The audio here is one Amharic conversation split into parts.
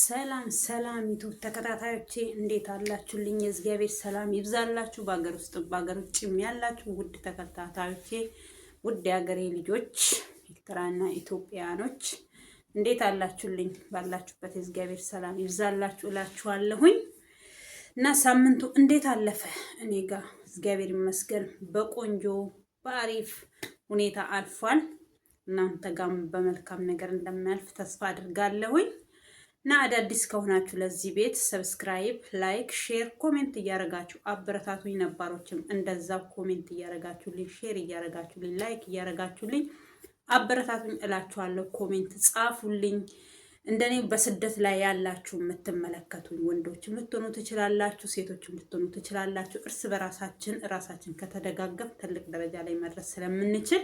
ሰላም ሰላም ዩቱብ ተከታታዮቼ እንዴት አላችሁልኝ? የእግዚአብሔር ሰላም ይብዛላችሁ። በአገር ውስጥ በአገር ውጭም ያላችሁ ውድ ተከታታዮቼ፣ ውድ የሀገሬ ልጆች ኤርትራና ኢትዮጵያኖች እንዴት አላችሁልኝ? ባላችሁበት የእግዚአብሔር ሰላም ይብዛላችሁ እላችኋለሁኝ። እና ሳምንቱ እንዴት አለፈ? እኔ ጋር እግዚአብሔር ይመስገን በቆንጆ በአሪፍ ሁኔታ አልፏል። እናንተ ጋርም በመልካም ነገር እንደሚያልፍ ተስፋ አድርጋለሁኝ። እና አዳዲስ ከሆናችሁ ለዚህ ቤት ሰብስክራይብ፣ ላይክ፣ ሼር፣ ኮሜንት እያረጋችሁ አበረታቱኝ። ነባሮችም እንደዛው ኮሜንት እያረጋችሁልኝ፣ ሼር እያረጋችሁልኝ፣ ላይክ እያረጋችሁልኝ አበረታቱኝ እላችኋለሁ። ኮሜንት ጻፉልኝ። እንደኔ በስደት ላይ ያላችሁ የምትመለከቱኝ ወንዶች የምትሆኑ ትችላላችሁ፣ ሴቶች የምትሆኑ ትችላላችሁ። እርስ በራሳችን ራሳችን ከተደጋገፍ ትልቅ ደረጃ ላይ መድረስ ስለምንችል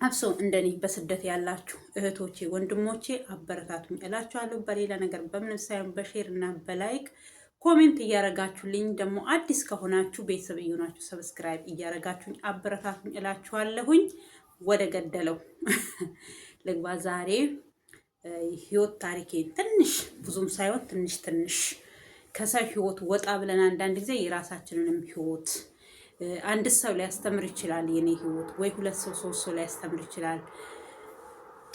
አብሶ እንደኔ በስደት ያላችሁ እህቶቼ ወንድሞቼ አበረታቱኝ እላችኋለሁ። በሌላ ነገር በምንም ሳይሆን በሼር እና በላይክ ኮሜንት እያረጋችሁልኝ፣ ደግሞ አዲስ ከሆናችሁ ቤተሰብ እየሆናችሁ ሰብስክራይብ እያረጋችሁኝ አበረታቱኝ እላችኋለሁኝ። ወደ ገደለው ልግባ። ዛሬ ህይወት ታሪኬን ትንሽ ብዙም ሳይሆን ትንሽ ከሰው ህይወት ወጣ ብለን አንዳንድ ጊዜ የራሳችንንም ህይወት አንድ ሰው ሊያስተምር ይችላል። የኔ ህይወት ወይ ሁለት ሰው ሶስት ሰው ሊያስተምር ይችላል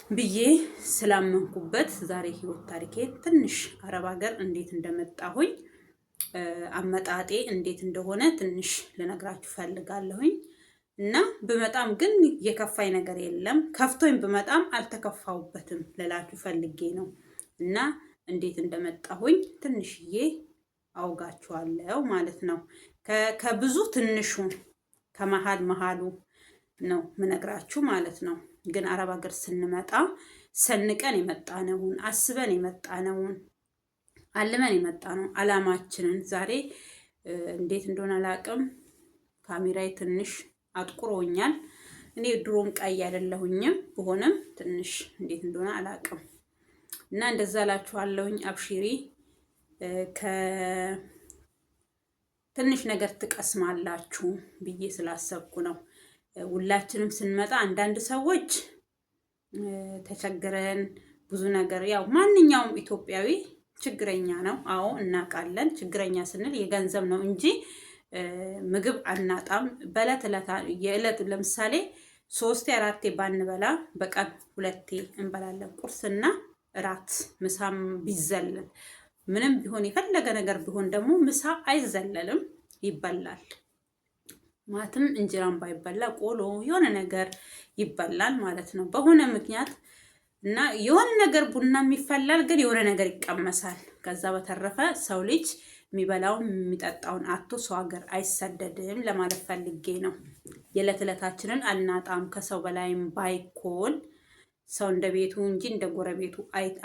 ብዬ ስላመንኩበት ዛሬ ህይወት ታሪኬ ትንሽ አረብ ሀገር እንዴት እንደመጣሁኝ አመጣጤ እንዴት እንደሆነ ትንሽ ልነግራችሁ ፈልጋለሁኝ። እና ብመጣም ግን የከፋኝ ነገር የለም። ከፍቶኝ ብመጣም አልተከፋውበትም ልላችሁ ፈልጌ ነው። እና እንዴት እንደመጣሁኝ ትንሽዬ አውጋችኋለሁ ማለት ነው። ከብዙ ትንሹ ከመሃሉ ነው ምነግራችሁ ማለት ነው። ግን አረብ ሀገር ስንመጣ ሰንቀን የመጣነውን አስበን የመጣነውን አልመን የመጣነው አላማችንን ዛሬ እንዴት እንደሆነ አላቅም። ካሜራዬ ትንሽ አጥቁሮኛል። እኔ ድሮም ቀይ አይደለሁኝም ብሆንም ትንሽ እንዴት እንደሆነ አላቅም። እና እንደዛ እላችኋለሁኝ። አብሽሪ ትንሽ ነገር ትቀስማላችሁ ብዬ ስላሰብኩ ነው። ሁላችንም ስንመጣ አንዳንድ ሰዎች ተቸግረን ብዙ ነገር ያው ማንኛውም ኢትዮጵያዊ ችግረኛ ነው። አዎ እናውቃለን። ችግረኛ ስንል የገንዘብ ነው እንጂ ምግብ አናጣም። የዕለት ለምሳሌ 3 4 ባንበላ በቀን 2 እንበላለን። ቁርስና እራት ምሳም ቢዘለል ምንም ቢሆን የፈለገ ነገር ቢሆን ደግሞ ምሳ አይዘለልም፣ ይበላል። ማለትም እንጀራም ባይበላ ቆሎ የሆነ ነገር ይበላል ማለት ነው በሆነ ምክንያት። እና የሆነ ነገር ቡናም ይፈላል፣ ግን የሆነ ነገር ይቀመሳል። ከዛ በተረፈ ሰው ልጅ የሚበላው የሚጠጣውን አቶ ሰው ሀገር አይሰደድም ለማለት ፈልጌ ነው። የዕለት ዕለታችንን አናጣም። ከሰው በላይም ባይኮን ሰው እንደ ቤቱ እንጂ እንደ ጎረቤቱ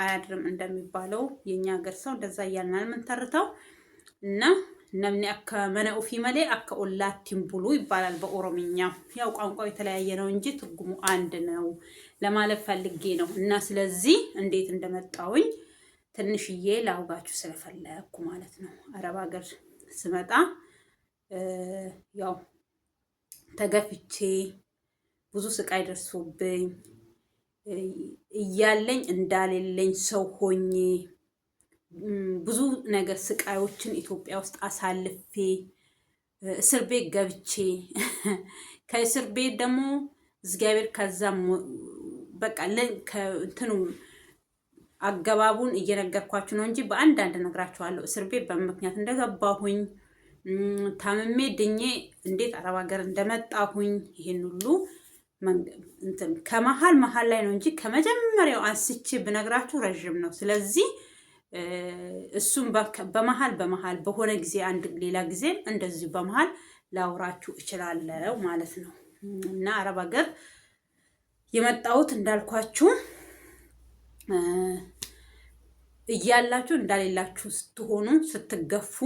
አያድርም እንደሚባለው የኛ ሀገር ሰው እንደዛ እያልናል የምንተርተው። እና ነምኒ አከ መነኡፊ መሌ አከ ኦላቲም ብሉ ይባላል በኦሮምኛ። ያው ቋንቋው የተለያየ ነው እንጂ ትርጉሙ አንድ ነው ለማለት ፈልጌ ነው። እና ስለዚህ እንዴት እንደመጣውኝ ትንሽዬ ላውጋችሁ ስለፈለኩ ማለት ነው። አረብ ሀገር ስመጣ ያው ተገፍቼ ብዙ ስቃይ ደርሶብኝ እያለኝ እንዳሌለኝ ሰው ሆኜ ብዙ ነገር ስቃዮችን ኢትዮጵያ ውስጥ አሳልፌ እስር ቤት ገብቼ ከእስር ቤት ደግሞ እግዚአብሔር ከዛም በቃ ከእንትኑ አገባቡን እየነገርኳችሁ ነው እንጂ በአንዳንድ ነግራችኋለሁ። እስር ቤት በምክንያት እንደገባሁኝ ታምሜ ድኜ እንዴት አረብ ሀገር እንደመጣሁኝ ይሄን ሁሉ እንትን ከመሀል ላይ ነው እንጂ ከመጀመሪያው አንስቼ ብነግራችሁ ረዥም ነው። ስለዚህ እሱም በመሀል በሆነ ጊዜ አንድ ሌላ ጊዜ እንደዚህ በመሀል ላውራችሁ እችላለሁ ማለት ነው። እና አረብ ሀገር የመጣሁት እንዳልኳችሁ እያላችሁ እንዳሌላችሁ ስትሆኑ ስትገፉ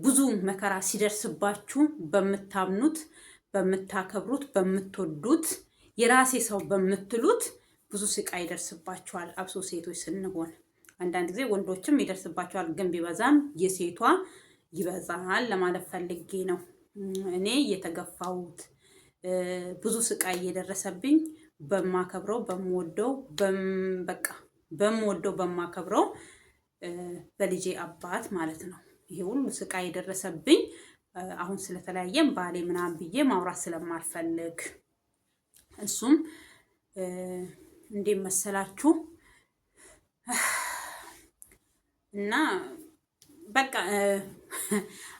ብዙ መከራ ሲደርስባችሁ በምታምኑት በምታከብሩት በምትወዱት የራሴ ሰው በምትሉት ብዙ ስቃይ ይደርስባችኋል። አብሶ ሴቶች ስንሆን አንዳንድ ጊዜ ወንዶችም ይደርስባችኋል፣ ግን ቢበዛም የሴቷ ይበዛል ለማለት ፈልጌ ነው። እኔ የተገፋሁት ብዙ ስቃይ እየደረሰብኝ በማከብረው በምወደው በቃ በምወደው በማከብረው በልጄ አባት ማለት ነው። ይሄ ሁሉ ስቃይ የደረሰብኝ አሁን ስለተለያየም ባሌ ምናምን ብዬ ማውራት ስለማልፈልግ እሱም እንዴት መሰላችሁ እና በቃ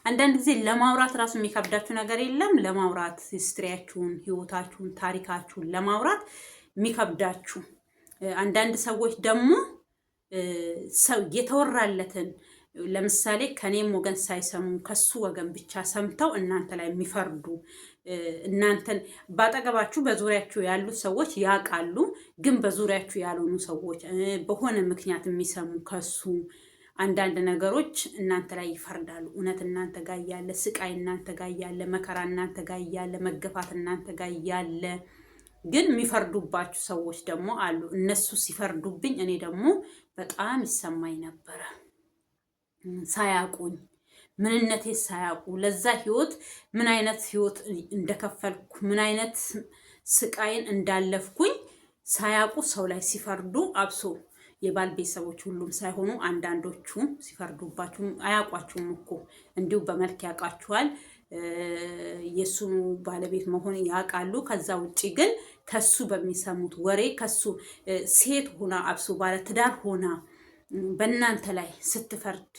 አንዳንድ ጊዜ ለማውራት ራሱ የሚከብዳችሁ ነገር የለም። ለማውራት ሂስትሪያችሁን፣ ህይወታችሁን፣ ታሪካችሁን ለማውራት የሚከብዳችሁ አንዳንድ ሰዎች ደግሞ ሰው የተወራለትን ለምሳሌ ከኔም ወገን ሳይሰሙ ከሱ ወገን ብቻ ሰምተው እናንተ ላይ የሚፈርዱ እናንተን ባጠገባችሁ በዙሪያችሁ ያሉ ሰዎች ያውቃሉ፣ ግን በዙሪያችሁ ያልሆኑ ሰዎች በሆነ ምክንያት የሚሰሙ ከሱ አንዳንድ ነገሮች እናንተ ላይ ይፈርዳሉ። እውነት እናንተ ጋር ያለ ስቃይ፣ እናንተ ጋር ያለ መከራ፣ እናንተ ጋር ያለ መገፋት፣ እናንተ ጋር ያለ ግን የሚፈርዱባችሁ ሰዎች ደግሞ አሉ። እነሱ ሲፈርዱብኝ እኔ ደግሞ በጣም ይሰማኝ ነበረ። ሳያውቁኝ ምንነቴ ሳያውቁ ለዛ ህይወት ምን አይነት ህይወት እንደከፈልኩ ምን አይነት ስቃይን እንዳለፍኩኝ ሳያውቁ ሰው ላይ ሲፈርዱ አብሶ የባል ቤተሰቦች ሁሉም ሳይሆኑ አንዳንዶቹ ሲፈርዱባችሁ አያውቋችሁም እኮ እንዲሁ በመልክ ያውቃችኋል። የሱ ባለቤት መሆን ያውቃሉ። ከዛ ውጪ ግን ከሱ በሚሰሙት ወሬ ከሱ ሴት ሆና አብሶ ባለ ትዳር ሆና በእናንተ ላይ ስትፈርድ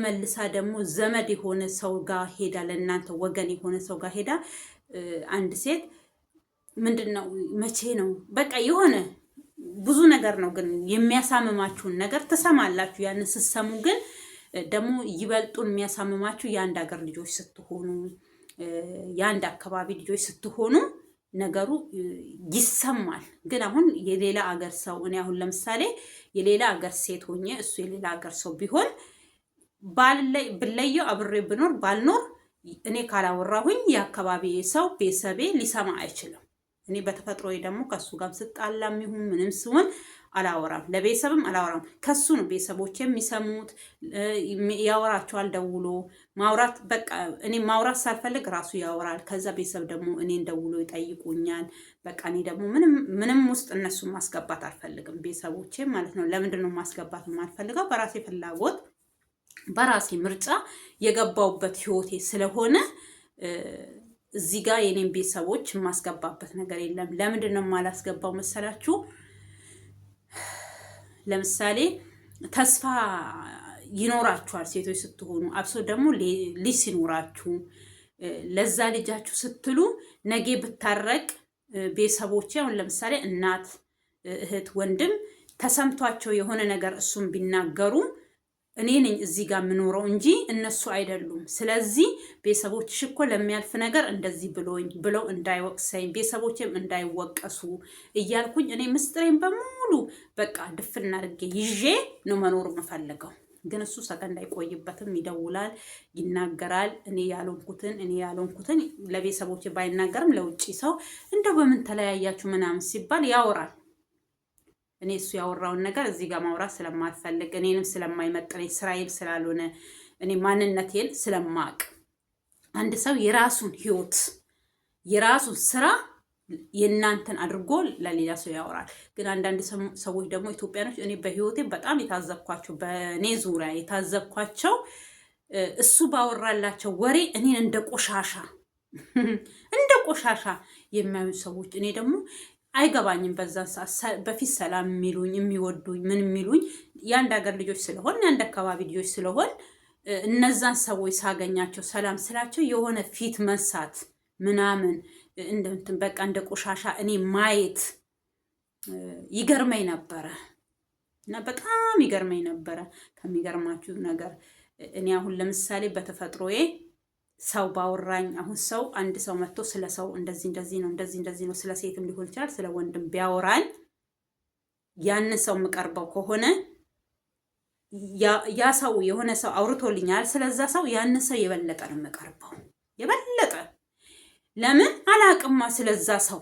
መልሳ ደግሞ ዘመድ የሆነ ሰው ጋር ሄዳ ለእናንተ ወገን የሆነ ሰው ጋር ሄዳ አንድ ሴት ምንድነው መቼ ነው በቃ የሆነ ብዙ ነገር ነው ግን የሚያሳምማችሁን ነገር ትሰማላችሁ። ያን ስትሰሙ ግን ደግሞ ይበልጡን የሚያሳምማችሁ የአንድ ሀገር ልጆች ስትሆኑ የአንድ አካባቢ ልጆች ስትሆኑ ነገሩ ይሰማል። ግን አሁን የሌላ ሀገር ሰው እኔ አሁን ለምሳሌ የሌላ ሀገር ሴት ሆኜ እሱ የሌላ ሀገር ሰው ቢሆን ብለየው አብሬ ብኖር ባልኖር እኔ ካላወራሁኝ የአካባቢ ሰው ቤተሰቤ ሊሰማ አይችልም። እኔ በተፈጥሮዬ ደግሞ ከሱ ጋር ስጣላም ይሁን ምንም ሲሆን አላወራም፣ ለቤተሰብም አላወራም። ከሱ ነው ቤተሰቦች የሚሰሙት። ያወራቸዋል ደውሎ ማውራት በቃ እኔ ማውራት ሳልፈልግ ራሱ ያወራል። ከዛ ቤተሰብ ደግሞ እኔን ደውሎ ይጠይቁኛል። በቃ እኔ ደግሞ ምንም ውስጥ እነሱን ማስገባት አልፈልግም፣ ቤተሰቦቼ ማለት ነው። ለምንድን ነው ማስገባት የማልፈልገው? በራሴ ፍላጎት በራሴ ምርጫ የገባውበት ህይወቴ ስለሆነ እዚህ ጋር የኔን ቤተሰቦች የማስገባበት ነገር የለም። ለምንድን ነው የማላስገባው መሰላችሁ? ለምሳሌ ተስፋ ይኖራችኋል ሴቶች ስትሆኑ፣ አብሶ ደግሞ ልጅ ሲኖራችሁ ለዛ ልጃችሁ ስትሉ ነገ ብታረቅ ቤተሰቦች አሁን ለምሳሌ እናት፣ እህት፣ ወንድም ተሰምቷቸው የሆነ ነገር እሱም ቢናገሩ እኔ ነኝ እዚህ ጋር የምኖረው እንጂ እነሱ አይደሉም። ስለዚህ ቤተሰቦችሽ እኮ ለሚያልፍ ነገር እንደዚህ ብለው እንዳይወቅሰኝ ቤተሰቦችም እንዳይወቀሱ እያልኩኝ እኔ ምስጢሬን በሙሉ በቃ ድፍና አድርጌ ይዤ ነው መኖር የምፈልገው። ግን እሱ ሰከንድ አይቆይበትም፣ ይደውላል፣ ይናገራል። እኔ ያልሆንኩትን ለቤተሰቦች ባይናገርም ለውጭ ሰው እንደው በምን ተለያያችሁ ምናምን ሲባል ያወራል። እኔ እሱ ያወራውን ነገር እዚህ ጋር ማውራት ስለማልፈልግ እኔንም ስለማይመጥነኝ ስራዬን ስላልሆነ እኔ ማንነቴን ስለማቅ አንድ ሰው የራሱን ህይወት የራሱን ስራ የእናንተን አድርጎ ለሌላ ሰው ያወራል። ግን አንዳንድ ሰዎች ደግሞ ኢትዮጵያኖች እኔ በህይወቴ በጣም የታዘብኳቸው በእኔ ዙሪያ የታዘብኳቸው እሱ ባወራላቸው ወሬ እኔን እንደ ቆሻሻ የሚያዩ ሰዎች እኔ ደግሞ አይገባኝም። በዛን ሰዓት በፊት ሰላም የሚሉኝ የሚወዱኝ ምን የሚሉኝ የአንድ ሀገር ልጆች ስለሆን የአንድ አካባቢ ልጆች ስለሆን እነዛን ሰዎች ሳገኛቸው ሰላም ስላቸው የሆነ ፊት መንሳት ምናምን እንትን በቃ እንደ ቆሻሻ እኔ ማየት ይገርመኝ ነበረ እና በጣም ይገርመኝ ነበረ። ከሚገርማችሁ ነገር እኔ አሁን ለምሳሌ በተፈጥሮዬ ሰው ባወራኝ አሁን ሰው አንድ ሰው መጥቶ ስለ ሰው እንደዚህ ነው ስለ ሴትም ሊሆን ይችላል ስለ ወንድም ቢያወራኝ ያንን ሰው የምቀርበው ከሆነ ያ ሰው የሆነ ሰው አውርቶልኛል ስለዛ ሰው ያንን ሰው የበለጠ ነው የምቀርበው። የበለጠ ለምን አላቅማ ስለዛ ሰው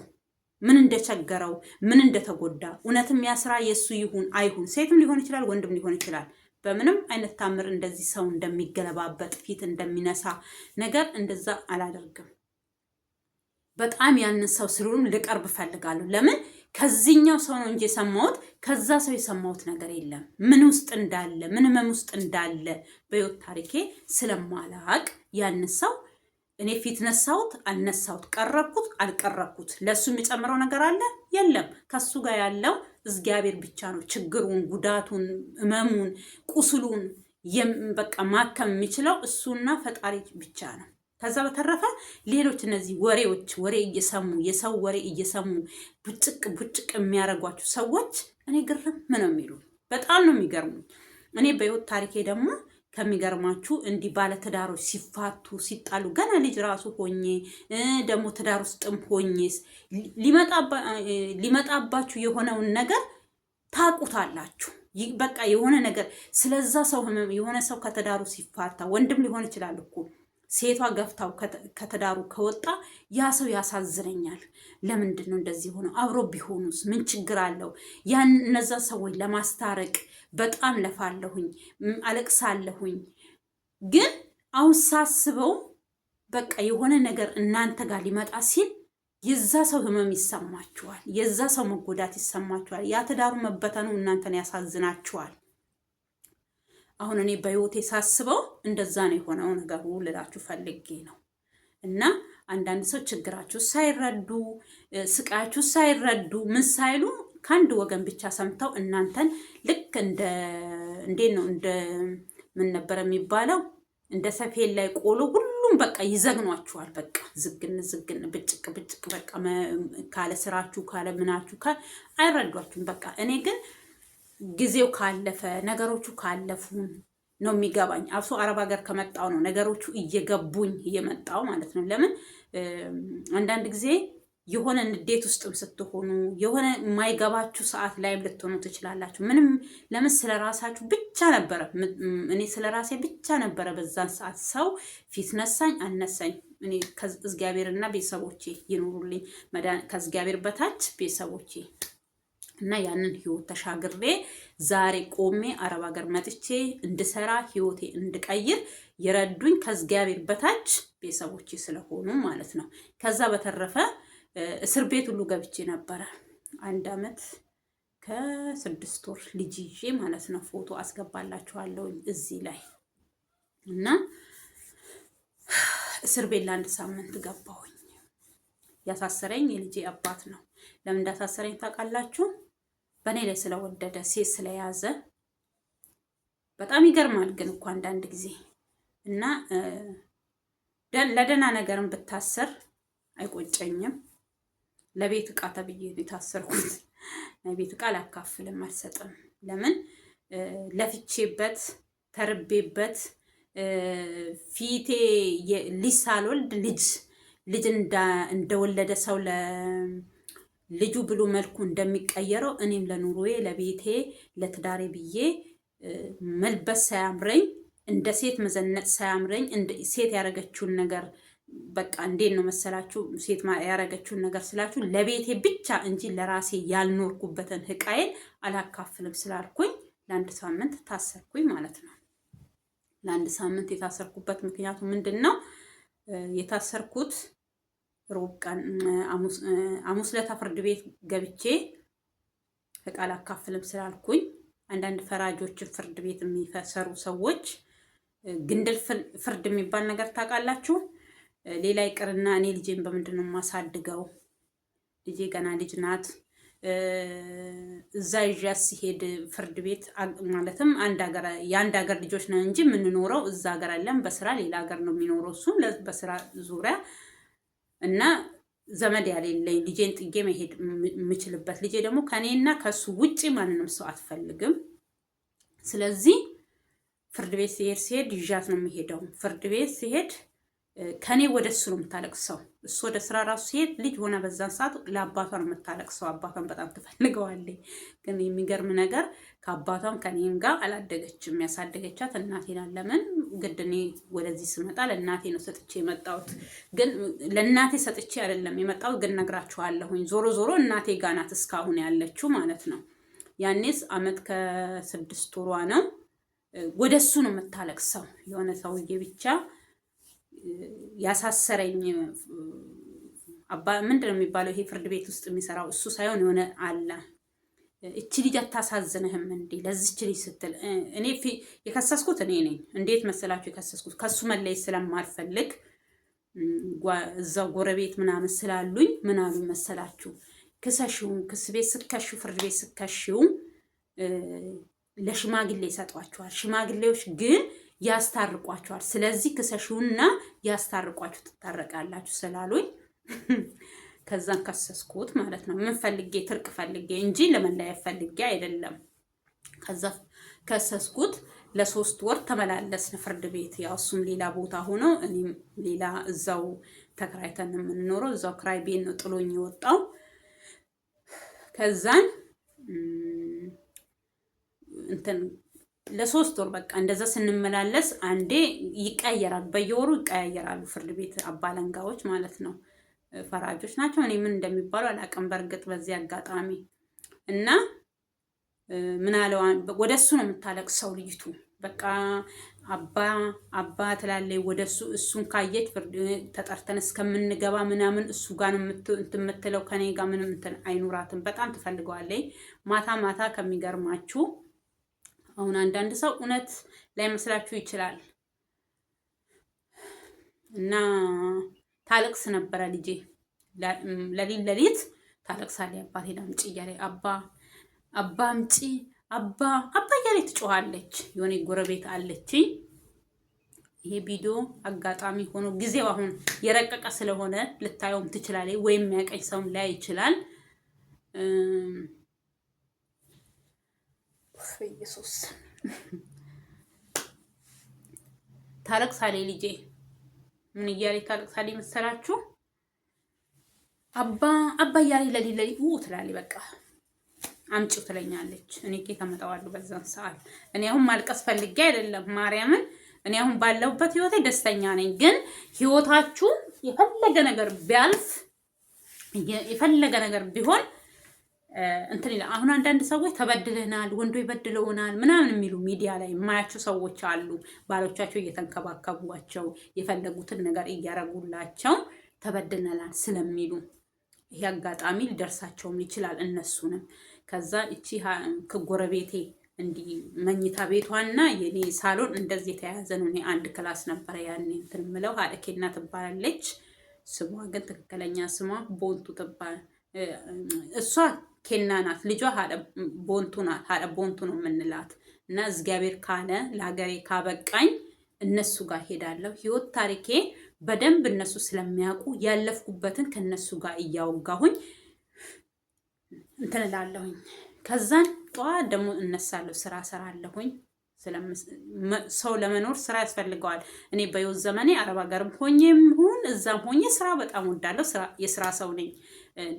ምን እንደቸገረው ምን እንደተጎዳ እውነትም ያስራ የሱ ይሁን አይሁን ሴትም ሊሆን ይችላል ወንድም ሊሆን ይችላል በምንም አይነት ታምር እንደዚህ ሰው እንደሚገለባበጥ ፊት እንደሚነሳ ነገር እንደዛ አላደርግም። በጣም ያንን ሰው ስሉም ልቀርብ ፈልጋለሁ። ለምን ከዚህኛው ሰው ነው እንጂ የሰማሁት ከዛ ሰው የሰማሁት ነገር የለም። ምን ውስጥ እንዳለ ምን ህመም ውስጥ እንዳለ በህይወት ታሪኬ ስለማላቅ ያን ሰው እኔ ፊት ነሳሁት አልነሳሁት፣ ቀረብኩት አልቀረብኩት፣ ለሱ የሚጨምረው ነገር አለ የለም። ከሱ ጋር ያለው እግዚአብሔር ብቻ ነው ችግሩን፣ ጉዳቱን፣ ህመሙን፣ ቁስሉን በቃ ማከም የሚችለው እሱና ፈጣሪ ብቻ ነው። ከዛ በተረፈ ሌሎች እነዚህ ወሬ እየሰሙ የሰው ወሬ እየሰሙ ቡጭቅ የሚያደርጓችሁ ሰዎች እኔ ግርም ነው የሚሉ፣ በጣም ነው የሚገርሙ። እኔ በህይወት ታሪኬ ደግሞ ከሚገርማችሁ እንዲህ ባለትዳሮች ሲፋቱ ሲጣሉ ገና ልጅ ራሱ ሆኜ ደግሞ ትዳር ውስጥም ሆኜስ ሊመጣባችሁ የሆነውን ነገር ታቁታላችሁ። በቃ የሆነ ነገር ስለዛ ሰው ህመም የሆነ ሰው ከትዳሩ ሲፋታ ወንድም ሊሆን ይችላል እኮ ሴቷ ገፍታው ከተዳሩ ከወጣ ያ ሰው ያሳዝነኛል። ለምንድን ነው እንደዚህ ሆነው? አብሮ ቢሆኑስ ምን ችግር አለው? ያን እነዛ ሰዎች ለማስታረቅ በጣም ለፋለሁኝ፣ አለቅሳለሁኝ። ግን አሁን ሳስበው በቃ የሆነ ነገር እናንተ ጋር ሊመጣ ሲል የዛ ሰው ህመም ይሰማችኋል፣ የዛ ሰው መጎዳት ይሰማችኋል። ያ ትዳሩ መበተኑ እናንተን ያሳዝናችኋል። አሁን እኔ በህይወቴ ሳስበው እንደዛ ነው የሆነው ነገሩ ልላችሁ ፈልጌ ነው። እና አንዳንድ ሰው ችግራችሁ ሳይረዱ ስቃያችሁ ሳይረዱ ምን ሳይሉ ከአንድ ወገን ብቻ ሰምተው እናንተን ልክ እንዴት ነው እንደ ምን ነበር የሚባለው እንደ ሰፌድ ላይ ቆሎ ሁሉም በቃ ይዘግኗችኋል። በቃ ዝግን ብጭቅ በቃ ካለ ስራችሁ ካለ ምናችሁ አይረዷችሁም። በቃ እኔ ግን ጊዜው ካለፈ ነገሮቹ ካለፉ ነው የሚገባኝ። አብሶ አረብ ሀገር ከመጣው ነው ነገሮቹ እየገቡኝ እየመጣው ማለት ነው። ለምን አንዳንድ ጊዜ የሆነ ንዴት ውስጥም ስትሆኑ የሆነ የማይገባችሁ ሰዓት ላይም ልትሆኑ ትችላላችሁ። ምንም ለምን ስለራሳችሁ ብቻ ነበረ እኔ ስለራሴ ብቻ ነበረ በዛን ሰዓት ሰው ፊት ነሳኝ አነሳኝ እኔ ከእግዚአብሔርና ቤተሰቦቼ ይኑሩልኝ ከእግዚአብሔር በታች ቤተሰቦቼ እና ያንን ህይወት ተሻግሬ ዛሬ ቆሜ አረብ ሀገር መጥቼ እንድሰራ ህይወቴ እንድቀይር የረዱኝ ከእግዚአብሔር በታች ቤተሰቦቼ ስለሆኑ ማለት ነው። ከዛ በተረፈ እስር ቤት ሁሉ ገብቼ ነበረ 1 ዓመት ከ6 ወር ልጅ ይዤ ማለት ነው። ፎቶ አስገባላችኋለሁ እዚህ ላይ እና እስር ቤት ለ1 ሳምንት ገባሁኝ። ያሳሰረኝ የልጄ አባት ነው። ለምን እንዳሳሰረኝ ታውቃላችሁ? በእኔ ላይ ስለወደደ ሴት ስለያዘ። በጣም ይገርማል ግን እኮ አንዳንድ ጊዜ እና ለደህና ነገርም ብታሰር አይቆጨኝም። ለቤት ዕቃ ተብዬ ነው የታሰርኩት። ለቤት ዕቃ አላካፍልም፣ አልሰጥም። ለምን ለፍቼበት ተርቤበት ፊቴ ልጅ ሳልወልድ ልጅ እንደወለደ ሰው ልጁ ብሎ መልኩ እንደሚቀየረው እኔም ለኑሮዬ ለቤቴ ለትዳሬ ብዬ መልበስ ሳያምረኝ እንደ ሴት መዘነጥ ሳያምረኝ ሴት ያደረገችውን ነገር በቃ እንዴት ነው መሰላችሁ? ሴት ያደረገችውን ነገር ስላችሁ ለቤቴ ብቻ እንጂ ለራሴ ያልኖርኩበትን ህቃዬን አላካፍልም ስላልኩኝ ለ1 ሳምንት ታሰርኩኝ ማለት ነው። ለ1 ሳምንት የታሰርኩበት ምክንያቱ ምንድን ነው? የታሰርኩት ሮብ ቀን ሐሙስ ዕለት ፍርድ ቤት ገብቼ ህቃ አላካፍልም ስላልኩኝ አንዳንድ ፈራጆችን ፍርድ ቤት የሚሰሩ ሰዎች ግንድል ፍርድ የሚባል ነገር ታውቃላችሁ? ሌላ ይቅርና እኔ ልጄን በምንድን ነው የማሳድገው? ልጄ ገና ልጅ ናት። እዛ ይዣት ሲሄድ ፍርድ ቤት ማለትም የአንድ ሀገር ልጆች ነው እንጂ የምንኖረው እዛ ሀገር አለን። በስራ ሌላ ሀገር ነው የሚኖረው እሱ በስራ ዙሪያ እና ዘመድ ያሌለኝ ልጄን ጥጌ መሄድ የምችልበት ልጄ ደግሞ ከኔና ከሱ ውጪ ማንንም ሰው አትፈልግም። ስለዚህ ፍርድ ቤት ሲሄድ ይዣት ነው የሚሄደው። ፍርድ ቤት ሲሄድ ከኔ ወደ እሱ ነው የምታለቅሰው። እሱ ወደ ስራ ራሱ ሲሄድ ልጅ ሆነ በዛን ሰዓት ለአባቷ ነው የምታለቅሰው። አባቷን በጣም ትፈልገዋለች። ግን የሚገርም ነገር ከአባቷም ከኔም ጋር አላደገችም። ያሳደገቻት እናቴ ናት። ለምን ግድ እኔ ወደዚህ ስመጣ ለእናቴ ነው ሰጥቼ የመጣሁት። ግን ለእናቴ ሰጥቼ አይደለም የመጣሁት፣ ግን ነግራችኋለሁኝ። ዞሮ ዞሮ እናቴ ጋር ናት እስካሁን ያለችው ማለት ነው። ያኔስ 1 ዓመት ከ6 ወሯ ነው። ወደ እሱ ነው የምታለቅሰው። የሆነ ሰውዬ ብቻ ያሳሰረኝ አባ ምንድነው የሚባለው ይሄ ፍርድ ቤት ውስጥ የሚሰራው እሱ ሳይሆን የሆነ አለ እቺ ልጅ አታሳዝንህም እንዴ ለዚች ልጅ ስትል እኔ የከሰስኩት እኔ ነኝ። እንዴት መሰላችሁ የከሰስኩት ከሱ መለየት ስለማልፈልግ እዛው ጎረቤት ምናምን ስላሉኝ ምን አሉኝ መሰላችሁ ክሰሽው ክስ ቤት ስትከሺው ፍርድ ቤት ስትከሺው ለሽማግሌ ይሰጧቸዋል። ሽማግሌዎች ግን ያስታርቋቸዋል። ስለዚህ ክሰሽውና ያስታርቋችሁ ትታረቃላችሁ ስላሉኝ ከዛን ከሰስኩት ማለት ነው። ምን ፈልጌ ትርቅ ፈልጌ እንጂ ለመለያየት ፈልጌ አይደለም። ከዛ ከሰስኩት ለ3 ወር ተመላለስን ፍርድ ቤት። ያው እሱም ሌላ ቦታ ሆኖ እኔም ሌላ እዛው ተከራይተን የምንኖረው እዛው ክራይ ቤት ነው ጥሎኝ የወጣው። ከዛን እንትን ለ3 ወር በቃ እንደዛ ስንመላለስ አንዴ ይቀየራል፣ በየወሩ ይቀያየራሉ ፍርድ ቤት አባለንጋዎች ማለት ነው። ፈራጆች ናቸው። እኔ ምን እንደሚባሉ አላውቅም በእርግጥ በዚህ አጋጣሚ እና ምን አለው ወደሱ ነው የምታለቅሰው ልጅቱ። በቃ አባ ትላለች ወደሱ። እሱን ካየች ፍርድ ተጠርተን እስከምንገባ ምናምን እሱ ጋር ነው የምትለው። ከኔ ጋር ምንም እንትን አይኑራትም። በጣም ትፈልገዋለች። ማታ ማታ ከሚገርማችሁ አሁን አንዳንድ ሰው እውነት ላይመስላችሁ ይችላል እና ታለቅስ ነበረ ልጄ። ለሊት ታለቅሳለች። አባቴ ላምጪ እያለች አባ አምጪ አባ እያለች ትጮኻለች። የሆነ ጎረቤት አለች። ይሄ ቪዲዮ አጋጣሚ ሆኖ ጊዜው አሁን የረቀቀ ስለሆነ ልታየውም ትችላለች፣ ወይም የሚያቀኝ ሰውም ላይ ይችላል። ኢየሱስ ታለቅሳለች ልጄ። ምን እያለች ታለቅሳለች መሰላችሁ? አባ እያለች ለሊት ትላለች። በቃ አምጪው ትለኛለች። እኔ ከየት አመጣዋለሁ በዛን ሰዓት? እኔ አሁን ማልቀስ ፈልጌ አይደለም ማርያምን። እኔ አሁን ባለሁበት ህይወቴ ደስተኛ ነኝ። ግን ህይወታችሁ የፈለገ ነገር ቢያልፍ የፈለገ ነገር ቢሆን እንትን ይላል። አሁን አንዳንድ ሰዎች ተበድለናል፣ ወንዶ ይበድለውናል ምናምን የሚሉ ሚዲያ ላይ የማያቸው ሰዎች አሉ። ባሎቻቸው እየተንከባከቧቸው የፈለጉትን ነገር እያረጉላቸው ተበድለናል ስለሚሉ ይሄ አጋጣሚ ሊደርሳቸውም ይችላል እነሱንም። ከዛ እቺ ከጎረቤቴ እንዲህ መኝታ ቤቷና የኔ ሳሎን እንደዚህ የተያያዘ ነው። እኔ አንድ ክላስ ነበረ ያኔ እንትን ምለው ሀደኬና ትባላለች። ስሟ ግን ትክክለኛ ስሟ ቦንቱ ትባል። እሷ ኬና ናት፣ ልጇ ሀደ ቦንቱ ናት። ሀደ ቦንቱ ነው የምንላት። እና እግዚአብሔር ካለ ለሀገሬ ካበቃኝ እነሱ ጋር ሄዳለሁ። ህይወት ታሪኬ በደንብ እነሱ ስለሚያውቁ ያለፍኩበትን ከነሱ ጋር እያወጋሁኝ እንትን እላለሁኝ። ከዛን ጠዋት ደግሞ እነሳለሁ፣ ስራ ሰራለሁኝ። ሰው ለመኖር ስራ ያስፈልገዋል። እኔ በህይወት ዘመኔ አረብ ሀገርም ሆኜም ሁን እዛም ሆኜ ስራ በጣም ወዳለሁ። የስራ ሰው ነኝ።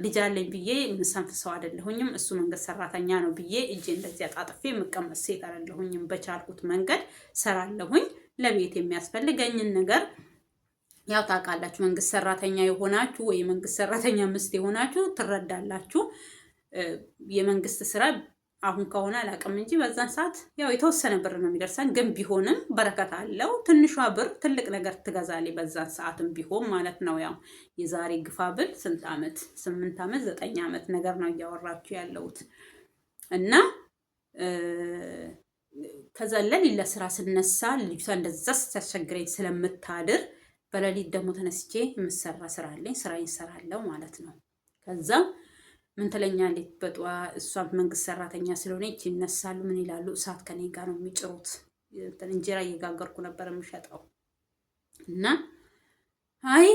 ልጅ አለኝ ብዬ የምሰንፍ ሰው አይደለሁኝም። እሱ መንገድ ሰራተኛ ነው ብዬ እጄ እንደዚህ አጣጥፌ የምቀመጥ ሴት አይደለሁኝም። በቻልኩት መንገድ ሰራለሁኝ። ለቤት የሚያስፈልገኝን ነገር ያው ታውቃላችሁ። መንግስት ሰራተኛ የሆናችሁ ወይ መንግስት ሰራተኛ ምስት የሆናችሁ ትረዳላችሁ። የመንግስት ስራ አሁን ከሆነ አላውቅም እንጂ በዛን ሰዓት ያው የተወሰነ ብር ነው የሚደርሰን። ግን ቢሆንም በረከት አለው። ትንሿ ብር ትልቅ ነገር ትገዛለች በዛን ሰዓትም ቢሆን ማለት ነው። ያው የዛሬ ግፋ ብል ስንት ዓመት 8 ዓመት 9 ዓመት ነገር ነው እያወራችሁ ያለሁት። እና ከዛ ለሊት ለስራ ስነሳ ልጅቷ እንደዛ ስታስቸግረኝ ስለምታድር በሌሊት ደግሞ ተነስቼ የምሰራ ስራ አለኝ። ስራዬን እሰራለሁ ማለት ነው። ከዛ ምን ትለኛለች በጠዋት እሷ መንግስት ሰራተኛ ስለሆነች ይነሳሉ። ምን ይላሉ? እሳት ከኔ ጋር ነው የሚጭሩት። እንጀራ እየጋገርኩ ነበር የምሸጠው እና አይ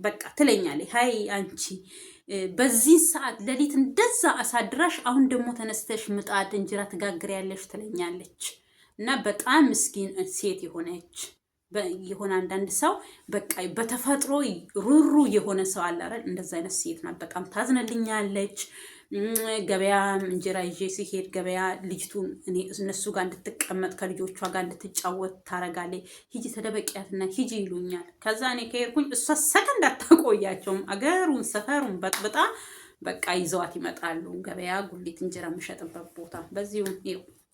በቃ ትለኛለች። አይ አንቺ በዚህ ሰዓት ሌሊት እንደዛ አሳድራሽ አሁን ደግሞ ተነስተሽ ምጣድ እንጀራ ትጋግሪያለሽ ትለኛለች። እና በጣም ምስኪን ሴት የሆነች የሆነ አንዳንድ ሰው በቃ በተፈጥሮ ሩሩ የሆነ ሰው አለ አይደል? እንደዛ አይነት ሴት ናት። በጣም ታዝነልኛለች። ገበያ እንጀራ ይዤ ሲሄድ ገበያ ልጅቱን እነሱ ጋር እንድትቀመጥ ከልጆቿ ጋር እንድትጫወት ታረጋለች። ሂጂ ተደበቂያትና ሂጂ ይሉኛል። ከዛ እኔ ከሄድኩኝ እሷ ሰከንድ አታቆያቸውም። አገሩን ሰፈሩን በጥብጣ በቃ ይዘዋት ይመጣሉ። ገበያ ጉሊት እንጀራ የምሸጥበት ቦታ በዚሁ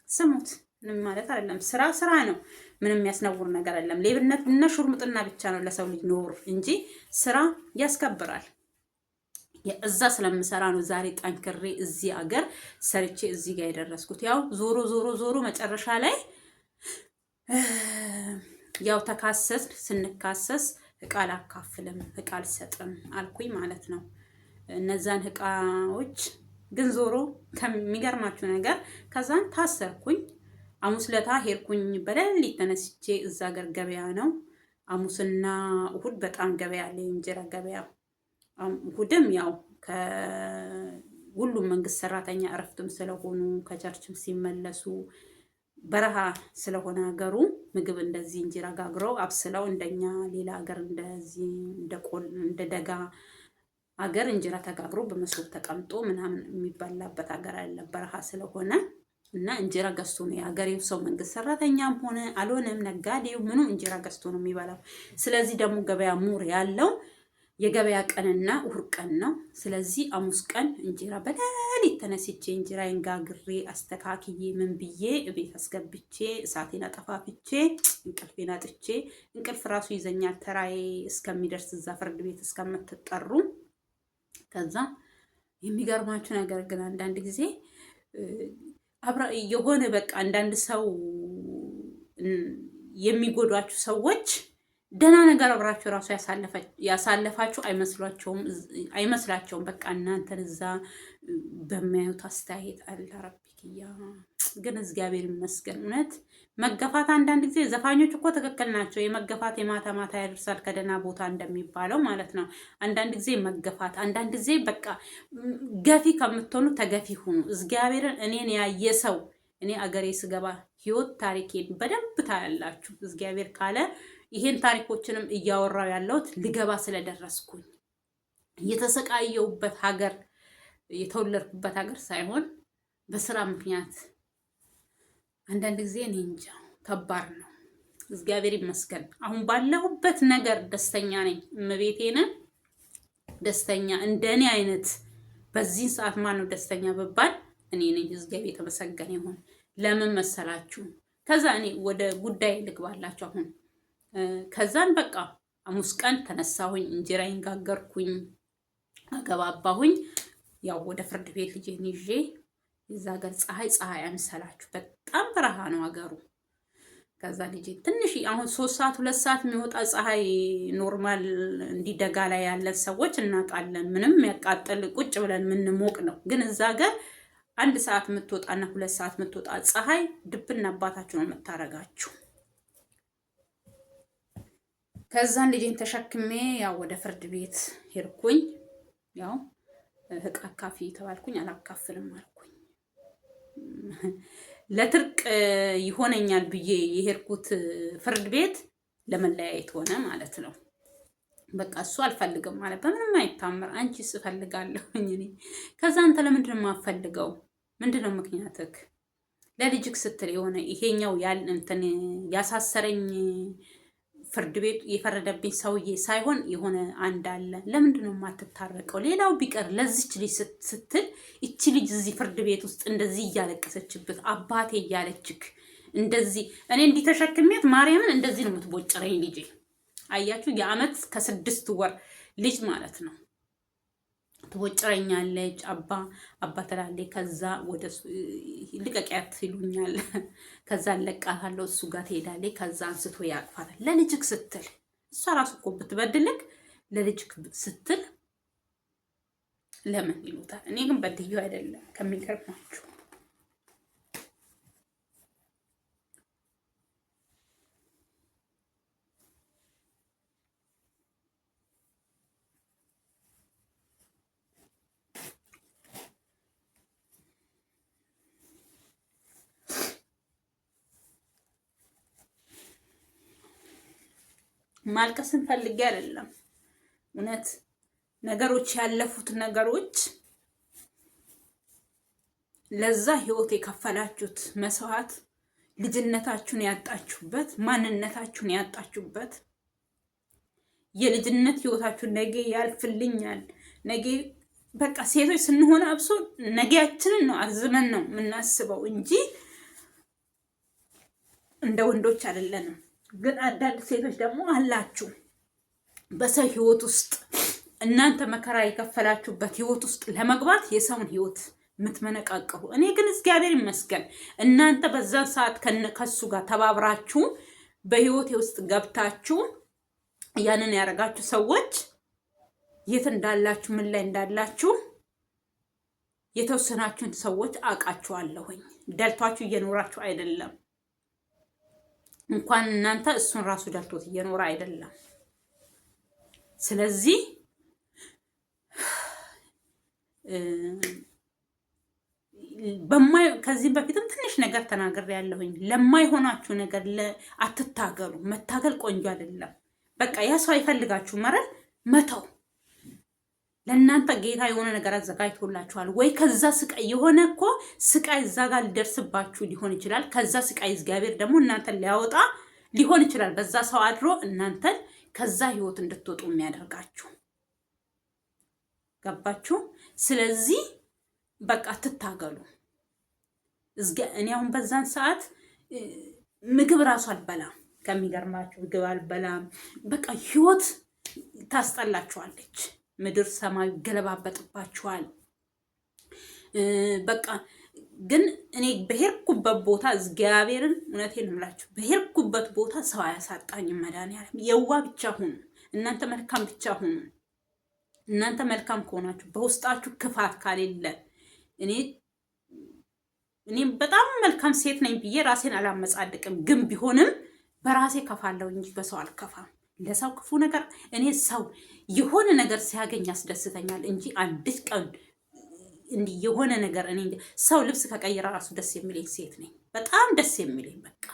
ስሙት ምንም ማለት አይደለም። ስራ ስራ ነው። ምንም የሚያስነውር ነገር አይደለም። ሌብነት እና ሹርምጥና ብቻ ነው ለሰው ልጅ ኖር እንጂ ስራ ያስከብራል። እዛ ስለምሰራ ነው ዛሬ ጠንክሬ እዚህ አገር ሰርቼ እዚህ ጋር የደረስኩት። ያው ዞሮ ዞሮ ዞሮ መጨረሻ ላይ ያው ተካሰስ ስንካሰስ እቃ አላካፍልም እቃ አልሰጥም አልኩኝ ማለት ነው። እነዛን እቃዎች ግን ዞሮ ከሚገርማችሁ ነገር ከዛን ታሰርኩኝ። ሐሙስ ለታ ሄድኩኝ በሌሊት ተነስቼ እዛ ሀገር ገበያ ነው። ሐሙስና እሁድ በጣም ገበያ አለ፣ የእንጀራ ገበያ። እሁድም ያው ከሁሉም መንግስት ሰራተኛ እረፍትም ስለሆኑ ከቸርችም ሲመለሱ በረሃ ስለሆነ ሀገሩ ምግብ እንደዚህ እንጀራ ጋግረው አብስለው እንደኛ ሌላ ሀገር እንደዚህ እንደ ደጋ ሀገር እንጀራ ተጋግሮ በመሶብ ተቀምጦ ምናምን የሚበላበት ሀገር አለ፣ በረሃ ስለሆነ እና እንጀራ ገዝቶ ነው የሀገሬው ሰው መንግስት ሰራተኛም ሆነ አልሆነም ነጋዴው ምኑ እንጀራ ገዝቶ ነው የሚበላው። ስለዚህ ደግሞ ገበያ ሙር ያለው የገበያ ቀንና እሁድ ቀን ነው። ስለዚህ ሐሙስ ቀን እንጀራ በሌሊት ተነስቼ እንጀራዬን ጋግሬ አስተካክዬ ምን ብዬ ቤት አስገብቼ እሳቴን አጠፋፍቼ እንቅልፌን አጥቼ እንቅልፍ ራሱ ይዘኛል ተራዬ እስከሚደርስ እዛ ፍርድ ቤት እስከምትጠሩ። ከዛ የሚገርማችሁ ነገር ግን አንዳንድ ጊዜ የሆነ በቃ አንዳንድ ሰው የሚጎዷችሁ ሰዎች ደህና ነገር አብራችሁ ራሱ ያሳለፋችሁ አይመስላቸውም። በቃ እናንተን እዛ በሚያዩት አስተያየት አላረቢክያ። ግን እግዚአብሔር ይመስገን እውነት መገፋት አንዳንድ ጊዜ ዘፋኞች እኮ ትክክል ናቸው። የመገፋት የማታ ማታ ያደርሳል ከደህና ቦታ እንደሚባለው ማለት ነው። አንዳንድ ጊዜ መገፋት፣ አንዳንድ ጊዜ በቃ ገፊ ከምትሆኑ ተገፊ ሁኑ። እግዚአብሔርን እኔን ያየ ሰው እኔ አገሬ ስገባ ህይወት ታሪኬን በደንብ ታያላችሁ። እግዚአብሔር ካለ ይሄን ታሪኮችንም እያወራው ያለሁት ልገባ ስለደረስኩኝ የተሰቃየውበት ሀገር የተወለድኩበት ሀገር ሳይሆን በስራ ምክንያት አንዳንድ ጊዜ እኔ እንጃ ከባድ ነው። እግዚአብሔር ይመስገን አሁን ባለሁበት ነገር ደስተኛ ነኝ። እመቤቴን ደስተኛ እንደኔ አይነት በዚህ ሰዓት ማን ነው ደስተኛ በባል እኔ ነኝ። እግዚአብሔር የተመሰገነ ይሁን። ለምን መሰላችሁ? ከዛ እኔ ወደ ጉዳይ ልግባላችሁ አሁን። ከዛን በቃ ሐሙስ ቀን ተነሳሁኝ፣ እንጀራዬን ጋገርኩኝ፣ አገባባሁኝ። ያው ወደ ፍርድ ቤት ልጄን ይዤ የዛ ሀገር ፀሐይ አይምሰላችሁ፣ በጣም በረሃ ነው ሀገሩ። ከዛ ልጄ ትንሽ አሁን 3 ሰዓት 2 ሰዓት የሚወጣ ፀሐይ ኖርማል እንዲደጋ ላይ ያለን ሰዎች እናውቃለን። ምንም የሚያቃጥል ቁጭ ብለን የምንሞቅ ነው። ግን እዛ ሀገር 1 ሰዓት የምትወጣና 2 ሰዓት የምትወጣ ፀሐይ ድብና አባታችሁ ነው የምታረጋችሁ። ከዛን ልጄን ተሸክሜ ያው ወደ ፍርድ ቤት ሄድኩኝ። ያው እቃ አካፊ ተባልኩኝ፣ አላካፍልም አልኩኝ። ለትርቅ ይሆነኛል ብዬ የሄድኩት ፍርድ ቤት ለመለያየት ሆነ ማለት ነው። በቃ እሱ አልፈልግም ማለት በምንም አይታመር፣ አንቺስ እፈልጋለሁኝ እኔ። ከዛ አንተ ለምንድን ነው የማፈልገው? ምንድን ነው ምክንያትክ? ለልጅክ ስትል የሆነ ይሄኛው እንትን ያሳሰረኝ ፍርድ ቤት የፈረደብኝ ሰውዬ ሳይሆን የሆነ አንድ አለ። ለምንድን ነው የማትታረቀው? ሌላው ቢቀር ለዚች ልጅ ስትል እቺ ልጅ እዚህ ፍርድ ቤት ውስጥ እንደዚህ እያለቀሰችበት አባቴ እያለችክ እንደዚህ እኔ እንዲተሸክሜት ማርያምን እንደዚህ ነው የምትቦጭረኝ ልጄ። አያችሁ፣ የዓመት ከ6 ወር ልጅ ማለት ነው። ትቦጭረኛለች። አባ ትላለች። ከዛ ወደ ልቀቂያት ይሉኛል። ከዛ ለቃታለሁ፣ እሱ ጋር ትሄዳለች። ከዛ አንስቶ ያቅፋታል። ለልጅክ ስትል እሷ ራሱ እኮ ብትበድልክ ለልጅክ ስትል ለምን ይሉታል። እኔ ግን በድዩ አይደለም ከሚገርማችሁ። ማልቀስን ፈልጌ አይደለም። እውነት ነገሮች ያለፉት ነገሮች ለዛ ህይወት የከፈላችሁት መስዋዕት፣ ልጅነታችሁን ያጣችሁበት፣ ማንነታችሁን ያጣችሁበት፣ የልጅነት ህይወታችሁን ነገ ያልፍልኛል ነገ በቃ ሴቶች ስንሆን አብሶ ነገያችንን ነው አዝመን ነው የምናስበው እንጂ እንደ ወንዶች አይደለንም። ግን አንዳንድ ሴቶች ደግሞ አላችሁ በሰው ህይወት ውስጥ እናንተ መከራ የከፈላችሁበት ህይወት ውስጥ ለመግባት የሰውን ህይወት የምትመነቃቀሩ። እኔ ግን እግዚአብሔር ይመስገን እናንተ በዛን ሰዓት ከሱ ጋር ተባብራችሁ በህይወቴ ውስጥ ገብታችሁ ያንን ያደረጋችሁ ሰዎች የት እንዳላችሁ ምን ላይ እንዳላችሁ የተወሰናችሁን ሰዎች አውቃችኋለሁኝ። ደልቷችሁ እየኖራችሁ አይደለም። እንኳን እናንተ እሱን ራሱ ደልቶት እየኖረ አይደለም። ስለዚህ ከዚህ በፊትም ትንሽ ነገር ተናግሬያለሁኝ። ለማይሆናችሁ ነገር አትታገሉ። መታገል ቆንጆ አይደለም። በቃ ያ ሰው አይፈልጋችሁ መረል መተው። ለእናንተ ጌታ የሆነ ነገር አዘጋጅቶላችኋል ወይ ከዛ ስቃይ የሆነ እኮ ስቃይ እዛ ጋር ሊደርስባችሁ ሊሆን ይችላል። ከዛ ስቃይ እግዚአብሔር ደግሞ እናንተን ሊያወጣ ሊሆን ይችላል። በዛ ሰው አድሮ እናንተን ከዛ ህይወት እንድትወጡ የሚያደርጋችሁ ገባችሁ? ስለዚህ በቃ ትታገሉ። እኔ አሁን በዛን ሰዓት ምግብ ራሱ አልበላም። ከሚገርማችሁ ምግብ አልበላም። በቃ ህይወት ታስጠላችኋለች። ምድር ሰማዩ ገለባበጥባችኋል። በቃ ግን እኔ በሄድኩበት ቦታ እግዚአብሔርን እውነቴን እምላችሁ በሄድኩበት ቦታ ሰው አያሳጣኝም። መድኃኒዓለም የዋ ብቻ ሁኑ። እናንተ መልካም ብቻ ሁኑ። እናንተ መልካም ከሆናችሁ በውስጣችሁ ክፋት ካሌለ እኔ በጣም መልካም ሴት ነኝ ብዬ ራሴን አላመጻድቅም። ግን ቢሆንም በራሴ ከፋለሁ እንጂ በሰው አልከፋም። ለሰው ክፉ ነገር እኔ ሰው የሆነ ነገር ሲያገኝ ያስደስተኛል እንጂ አንዲት ቀን እንዲህ የሆነ ነገር እኔ ሰው ልብስ ከቀየረ ራሱ ደስ የሚለኝ ሴት ነኝ። በጣም ደስ የሚለኝ በቃ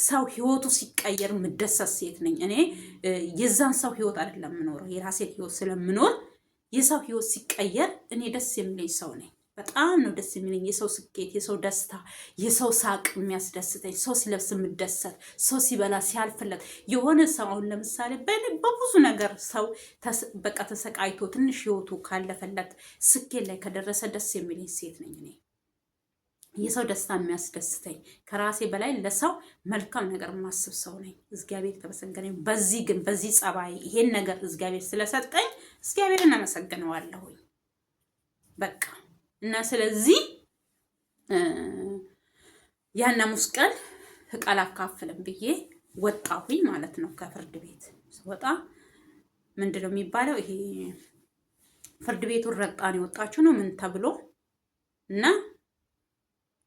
ሰው ህይወቱ ሲቀየር ምደሰት ሴት ነኝ እኔ። የዛን ሰው ህይወት አይደለም የምኖረው የራሴን ህይወት ስለምኖር የሰው ህይወት ሲቀየር እኔ ደስ የሚለኝ ሰው ነኝ። በጣም ነው ደስ የሚለኝ የሰው ስኬት፣ የሰው ደስታ፣ የሰው ሳቅ የሚያስደስተኝ፣ ሰው ሲለብስ የምደሰት፣ ሰው ሲበላ ሲያልፍለት የሆነ ሰው አሁን ለምሳሌ በብዙ ነገር ሰው በቃ ተሰቃይቶ ትንሽ ህይወቱ ካለፈለት ስኬት ላይ ከደረሰ ደስ የሚለኝ ሴት ነኝ እኔ። የሰው ደስታ የሚያስደስተኝ ከራሴ በላይ ለሰው መልካም ነገር የማስብ ሰው ነኝ። እግዚአብሔር የተመሰገነ። በዚህ ጸባይ ይሄን ነገር እግዚአብሔር ስለሰጠኝ እግዚአብሔርን አመሰግነዋለሁኝ በቃ እና ስለዚህ ያን ሐሙስ ቀን ቃል አካፍልም ብዬ ወጣሁኝ ማለት ነው። ከፍርድ ቤት ስወጣ ምንድነው የሚባለው ይሄ ፍርድ ቤቱን ረግጣን የወጣችሁ ነው ምን ተብሎ እና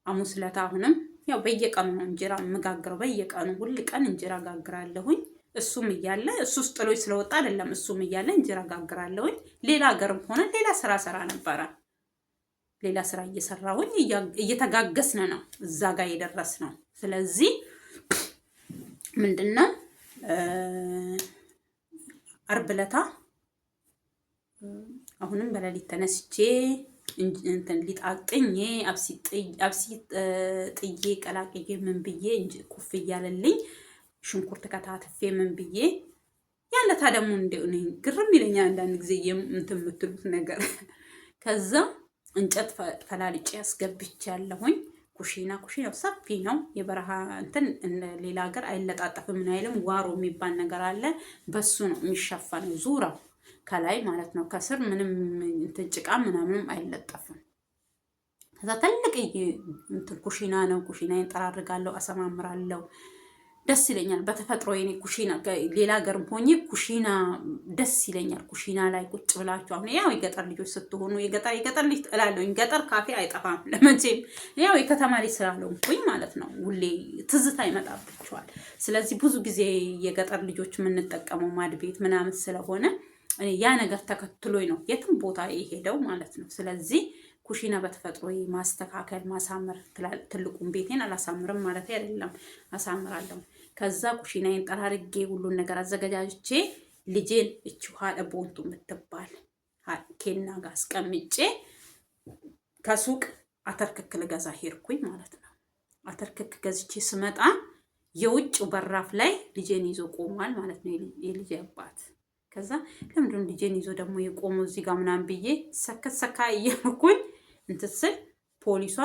ሐሙስ ዕለት አሁንም ያው በየቀኑ ነው እንጀራ የምጋግረው። በየቀኑ ሁሉ ቀን እንጀራ ጋግራለሁኝ። እሱም እያለ እሱስ ጥሎኝ ስለወጣ አይደለም። እሱም እያለ እንጀራ ጋግራለሁኝ። ሌላ ሀገርም ሆነ ሌላ ስራ ነበረ። ሌላ ስራ እየሰራሁኝ እየተጋገስን ነው እዛ ጋር የደረስነው። ስለዚህ ምንድነው ዓርብ ዕለት አሁንም በሌሊት ተነስቼ እንትን ሊጣቅኝ አብሲ ጥዬ ቀላቅዬ ምን ብዬ እንጂ ኩፍ እያለልኝ ሽንኩርት ከታትፌ ምን ብዬ ያለታ ደግሞ እንደው ግርም ይለኛል አንዳንድ ጊዜ እንትን የምትሉት ነገር። ከዛ እንጨት ፈላልጬ ያስገብቻለሁኝ። ኩሽናው ሰፊ ነው። የበረሃ እንትን ሌላ ሀገር አይለጣጠፍም ምን አይልም። ዋሮ የሚባል ነገር አለ። በሱ ነው የሚሸፈነው ዙራው ከላይ ማለት ነው። ከስር ምንም እንትን ጭቃ ምናምንም አይለጠፍም። ከዛ ትልቅ እንትን ኩሽና ነው። ኩሽናዬን ጠራርጋለሁ፣ አሰማምራለሁ። ደስ ይለኛል በተፈጥሮ የኔ ኩሽና። ሌላ ሀገርም ሆኜ ኩሽና ደስ ይለኛል። ኩሽና ላይ ቁጭ ብላችሁ አሁን ያው የገጠር ልጆች ስትሆኑ የገጠር ልጅ እላለሁኝ። ገጠር ካፌ አይጠፋም ለመቼም። ያው የከተማ ልጅ ስላለሁኝ ማለት ነው ሁሌ ትዝታ ይመጣባችኋል። ስለዚህ ብዙ ጊዜ የገጠር ልጆች የምንጠቀመው ማድ ቤት ምናምን ስለሆነ ያ ነገር ተከትሎኝ ነው የትም ቦታ የሄደው ማለት ነው። ስለዚህ ኩሽና በተፈጥሮ ማስተካከል ማሳመር፣ ትልቁን ቤቴን አላሳምርም ማለት አይደለም፣ አሳምራለሁ። ከዛ ኩሽናዬን ጠራርጌ ሁሉን ነገር አዘገጃጅቼ ልጄን እቺ ኋለ ቦንቱ የምትባል ኬና ጋር አስቀምጬ ከሱቅ አተርክክ ልገዛ ሄድኩኝ ማለት ነው። አተርክክ ገዝቼ ስመጣ የውጭው በራፍ ላይ ልጄን ይዞ ቆሟል ማለት ነው የልጄ አባት። ከዛ ለምንድን ነው ልጄን ይዞ ደግሞ የቆመው እዚህ ጋር ምናምን ብዬ ሰካ እያልኩኝ እንትን ስል ፖሊሷ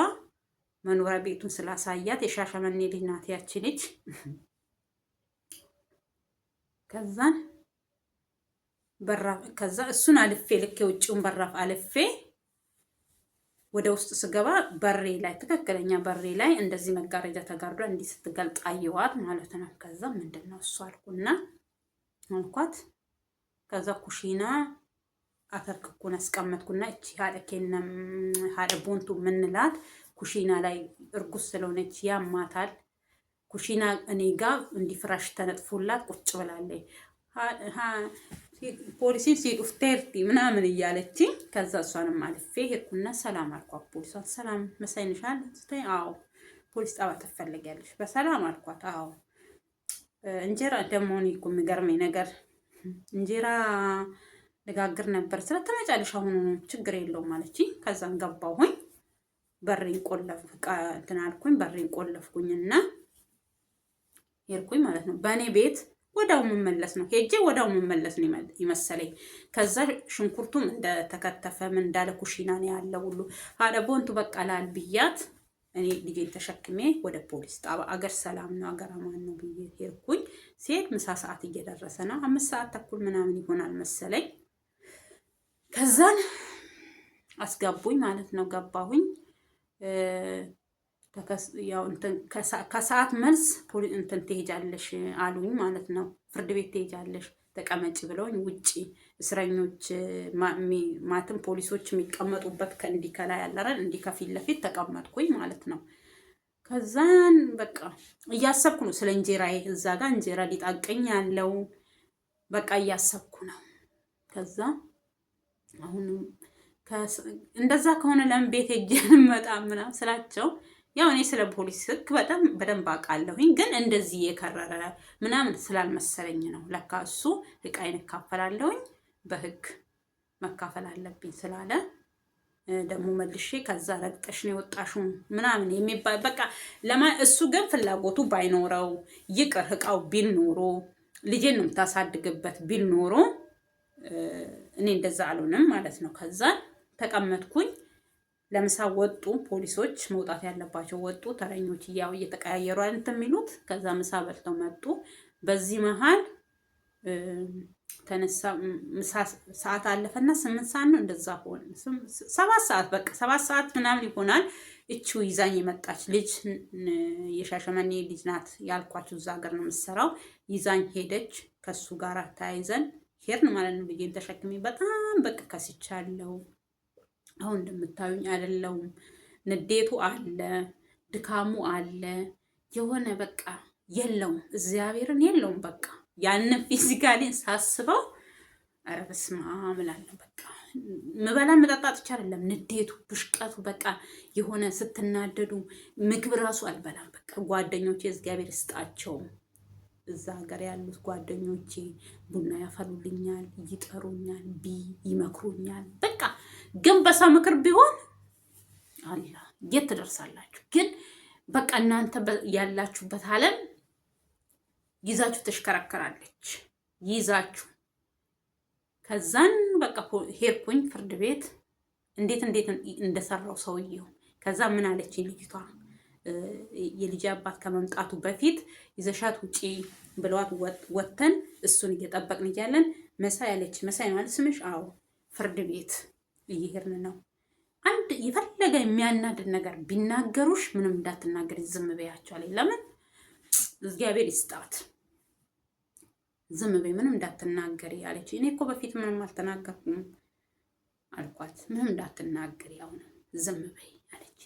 መኖሪያ ቤቱን ስላሳያት የሻሸመኔ ልጅ ናት ያቺ ልጅ። ከዛ እሱን አልፌ ልክ የውጭውን በራፍ አልፌ ወደ ውስጥ ስገባ በሬ ላይ ትክክለኛ በሬ ላይ እንደዚህ መጋረጃ ተጋርዷ እንዲህ ስትገልጥ አየዋት ማለት ነው። ከዛ ምንድነው እሱ አልኩና አልኳት። ከዛ ኩሽና አተርክኩን አስቀመጥኩና እቺ ሀደ ቦንቱ ምንላት ኩሽና ላይ እርጉዝ ስለሆነች ያማታል። ኩሽና እኔ ጋር እንዲፍራሽ ተነጥፎላት ቁጭ ብላለች። ፖሊሲን ሲዱፍቴርቲ ምናምን እያለች ከዛ እሷንም አልፌ ሄድኩና ሰላም አልኳት። ፖሊሷን ሰላም መሳይንሻል ስትይ አዎ ፖሊስ ጣባ ትፈልጊያለሽ? በሰላም አልኳት። አዎ እንጀራ ደግሞ እኔ እኮ የሚገርመኝ ነገር እንጀራ ልጋግር ነበር። ስለተመጫለሽ አሁን ችግር የለውም አለችኝ። ከዛን ገባሁኝ በሬን እንትን አልኩኝ። በሬን ቆለፍኩኝና ሄድኩኝ ማለት ነው። በእኔ ቤት ወዳው መመለስ ነው ሄጄ ወዳው መመለስ ነው ይመሰለኝ። ከዛ ሽንኩርቱም እንደተከተፈ ምን እንዳለ ኩሽና ነው ያለው ሁሉ ሀደ ቦንቱ በቃ ላል ብያት እኔ ልጄን ተሸክሜ ወደ ፖሊስ ጣባ አገር ሰላም ነው አገር አማን ነው ብዬ ሄድኩኝ። ሲሄድ ምሳ ሰዓት እየደረሰ ነው 5 ሰዓት ተኩል ምናምን ይሆናል መሰለኝ። ከዛን አስገቡኝ ማለት ነው። ገባሁኝ። ያው እንትን ከሰዓት መልስ እንትን ትሄጃለሽ አሉኝ ማለት ነው። ፍርድ ቤት ትሄጃለሽ ተቀመጪ ብለውኝ ውጪ እስረኞች ማለትም ፖሊሶች የሚቀመጡበት ከእንዲህ ከላይ ያለረን እንዲህ ከፊት ለፊት ተቀመጥኩኝ ማለት ነው። ከዛን በቃ እያሰብኩ ነው ስለ እንጀራዬ። እዛ ጋር እንጀራ ሊጣቀኝ ያለው በቃ እያሰብኩ ነው። ከዛ አሁን እንደዛ ከሆነ ለምን ቤት ሄጄ መጣ ምናምን ስላቸው ያው እኔ ስለ ፖሊስ ህግ በደንብ አውቃለሁኝ፣ ግን እንደዚህ የከረረ ምናምን ስላልመሰለኝ ነው። ለካ እሱ እቃዬን እካፈላለሁኝ በህግ መካፈል አለብኝ ስላለ ደግሞ መልሼ ከዛ ረግጠሽ ነው የወጣሽው ምናምን የሚባል በቃ እሱ ግን ፍላጎቱ ባይኖረው ይቅር እቃው ቢል ኖሮ ልጄን ነው የምታሳድግበት ቢል ኖሮ እኔ እንደዛ አልሆንም ማለት ነው። ከዛ ተቀመጥኩኝ። ለምሳ ወጡ ፖሊሶች፣ መውጣት ያለባቸው ወጡ። ተረኞች ያው እየተቀያየሩ አይደል የሚሉት። ከዛ ምሳ በልተው መጡ። በዚህ መሃል ተነሳ። ምሳ ሰዓት አለፈና 8 ሰዓት ነው እንደዛ ሆነ። 7 ሰዓት በቃ 7 ሰዓት ምናምን ይሆናል። እቺው ይዛኝ የመጣች ልጅ የሻሸመኔ ልጅ ናት ያልኳችሁ፣ እዛ ሀገር ነው የምትሰራው። ይዛኝ ሄደች። ከሱ ጋር ተያይዘን ሄድን ማለት ነው። ልጄን ተሸክሜ በጣም በቃ ከስቻለሁ። አሁን እንደምታዩኝ አይደለሁም። ንዴቱ አለ፣ ድካሙ አለ። የሆነ በቃ የለውም፣ እግዚአብሔርን የለውም። በቃ ያንን ፊዚካሊን ሳስበው ኧረ በስመ አብ እላለሁ። በቃ ምበላ መጠጣት ብቻ አይደለም ንዴቱ፣ ብሽቀቱ በቃ የሆነ ስትናደዱ ምግብ ራሱ አልበላም። በቃ ጓደኞቼ እግዚአብሔር ይስጣቸው እዛ ሀገር ያሉት ጓደኞቼ ቡና ያፈሉልኛል፣ ይጠሩኛል፣ ይመክሩኛል። በቃ ግን በሰው ምክር ቢሆን አላ የት ትደርሳላችሁ? ግን በቃ እናንተ ያላችሁበት ዓለም ይዛችሁ ተሽከረከራለች ይዛችሁ። ከዛን በቃ ሄድኩኝ ፍርድ ቤት እንዴት እንደሰራው ሰውየው። ከዛ ምን አለችኝ ልጅቷ፣ የልጅ አባት ከመምጣቱ በፊት ይዘሻት ውጪ ብለዋት ወተን እሱን እየጠበቅን እያለን መሳይ አለች። መሳይ ማለት ስምሽ? አዎ። ፍርድ ቤት እየሄድን ነው። አንድ የፈለገ የሚያናድድ ነገር ቢናገሩሽ ምንም እንዳትናገሪ ዝም በያቸው አለኝ። ለምን? እግዚአብሔር ይስጣት። ዝም በይ ምንም እንዳትናገሪ አለች። እኔ እኮ በፊት ምንም አልተናገርኩም አልኳት። ምንም እንዳትናገሪ አሁን ዝም በይ አለች።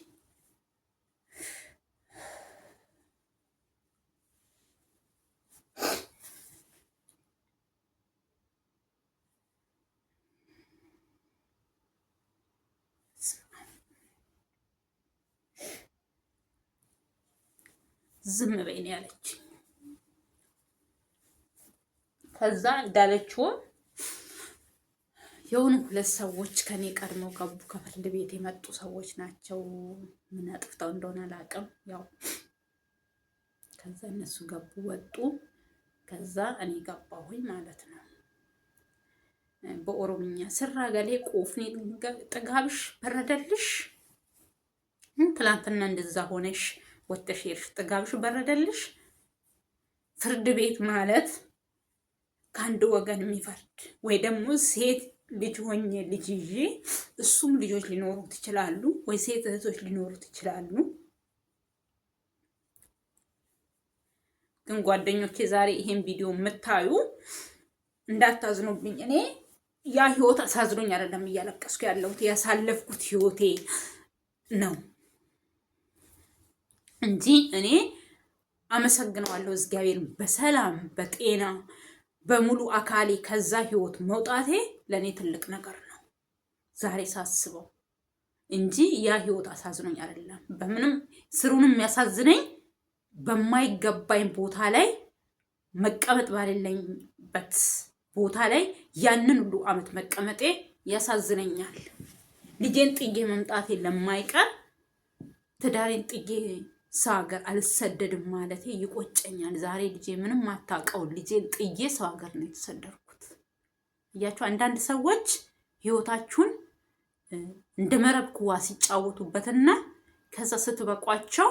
ዝም በይ ነው ያለች። ከዛ እንዳለችው የሆኑ 2 ሰዎች ከኔ ቀድመው ገቡ። ከፍርድ ቤት የመጡ ሰዎች ናቸው። ምን አጥፍተው እንደሆነ አላውቅም። ያው ከዛ እነሱ ገቡ ወጡ። ከዛ እኔ ገባሁኝ ማለት ነው። በኦሮምኛ ስራ ገሌ ቆፍኔ ጥጋብሽ በረደልሽ ትላንትና እንደዛ ሆነሽ ወጥተሽ ሄድሽ፣ ጥጋብሽ በረደልሽ። ፍርድ ቤት ማለት ከአንድ ወገን የሚፈርድ ወይ ደግሞ ሴት ልጅ ሆኜ ልጅ ይዤ እሱም ልጆች ሊኖሩት ይችላሉ፣ ወይ ሴት እህቶች ሊኖሩት ይችላሉ። ግን ጓደኞቼ ዛሬ ይሄን ቪዲዮ የምታዩ እንዳታዝኑብኝ። እኔ ያ ህይወት አሳዝኖኝ አይደለም እያለቀስኩ ያለሁት ያሳለፍኩት ህይወቴ ነው እንጂ እኔ አመሰግነዋለሁ እግዚአብሔር በሰላም በጤና በሙሉ አካሌ ከዛ ህይወት መውጣቴ ለእኔ ትልቅ ነገር ነው ዛሬ ሳስበው እንጂ ያ ህይወት አሳዝኖኝ አይደለም። በምንም ስሩንም የሚያሳዝነኝ በማይገባኝ ቦታ ላይ መቀመጥ ባሌለኝበት ቦታ ላይ ያንን ሁሉ አመት መቀመጤ ያሳዝነኛል። ልጄን ጥዬ መምጣቴ ለማይቀር ትዳሬን ጥዬ ሰው ሀገር አልሰደድም ማለቴ ይቆጨኛል። ዛሬ ልጄ ምንም አታውቀውን ልጄን ጥዬ ሰው ሀገር ነው የተሰደድኩት። እያችሁ አንዳንድ ሰዎች ህይወታችሁን እንደ መረብ ኩዋ ሲጫወቱበትና ከዛ ስትበቋቸው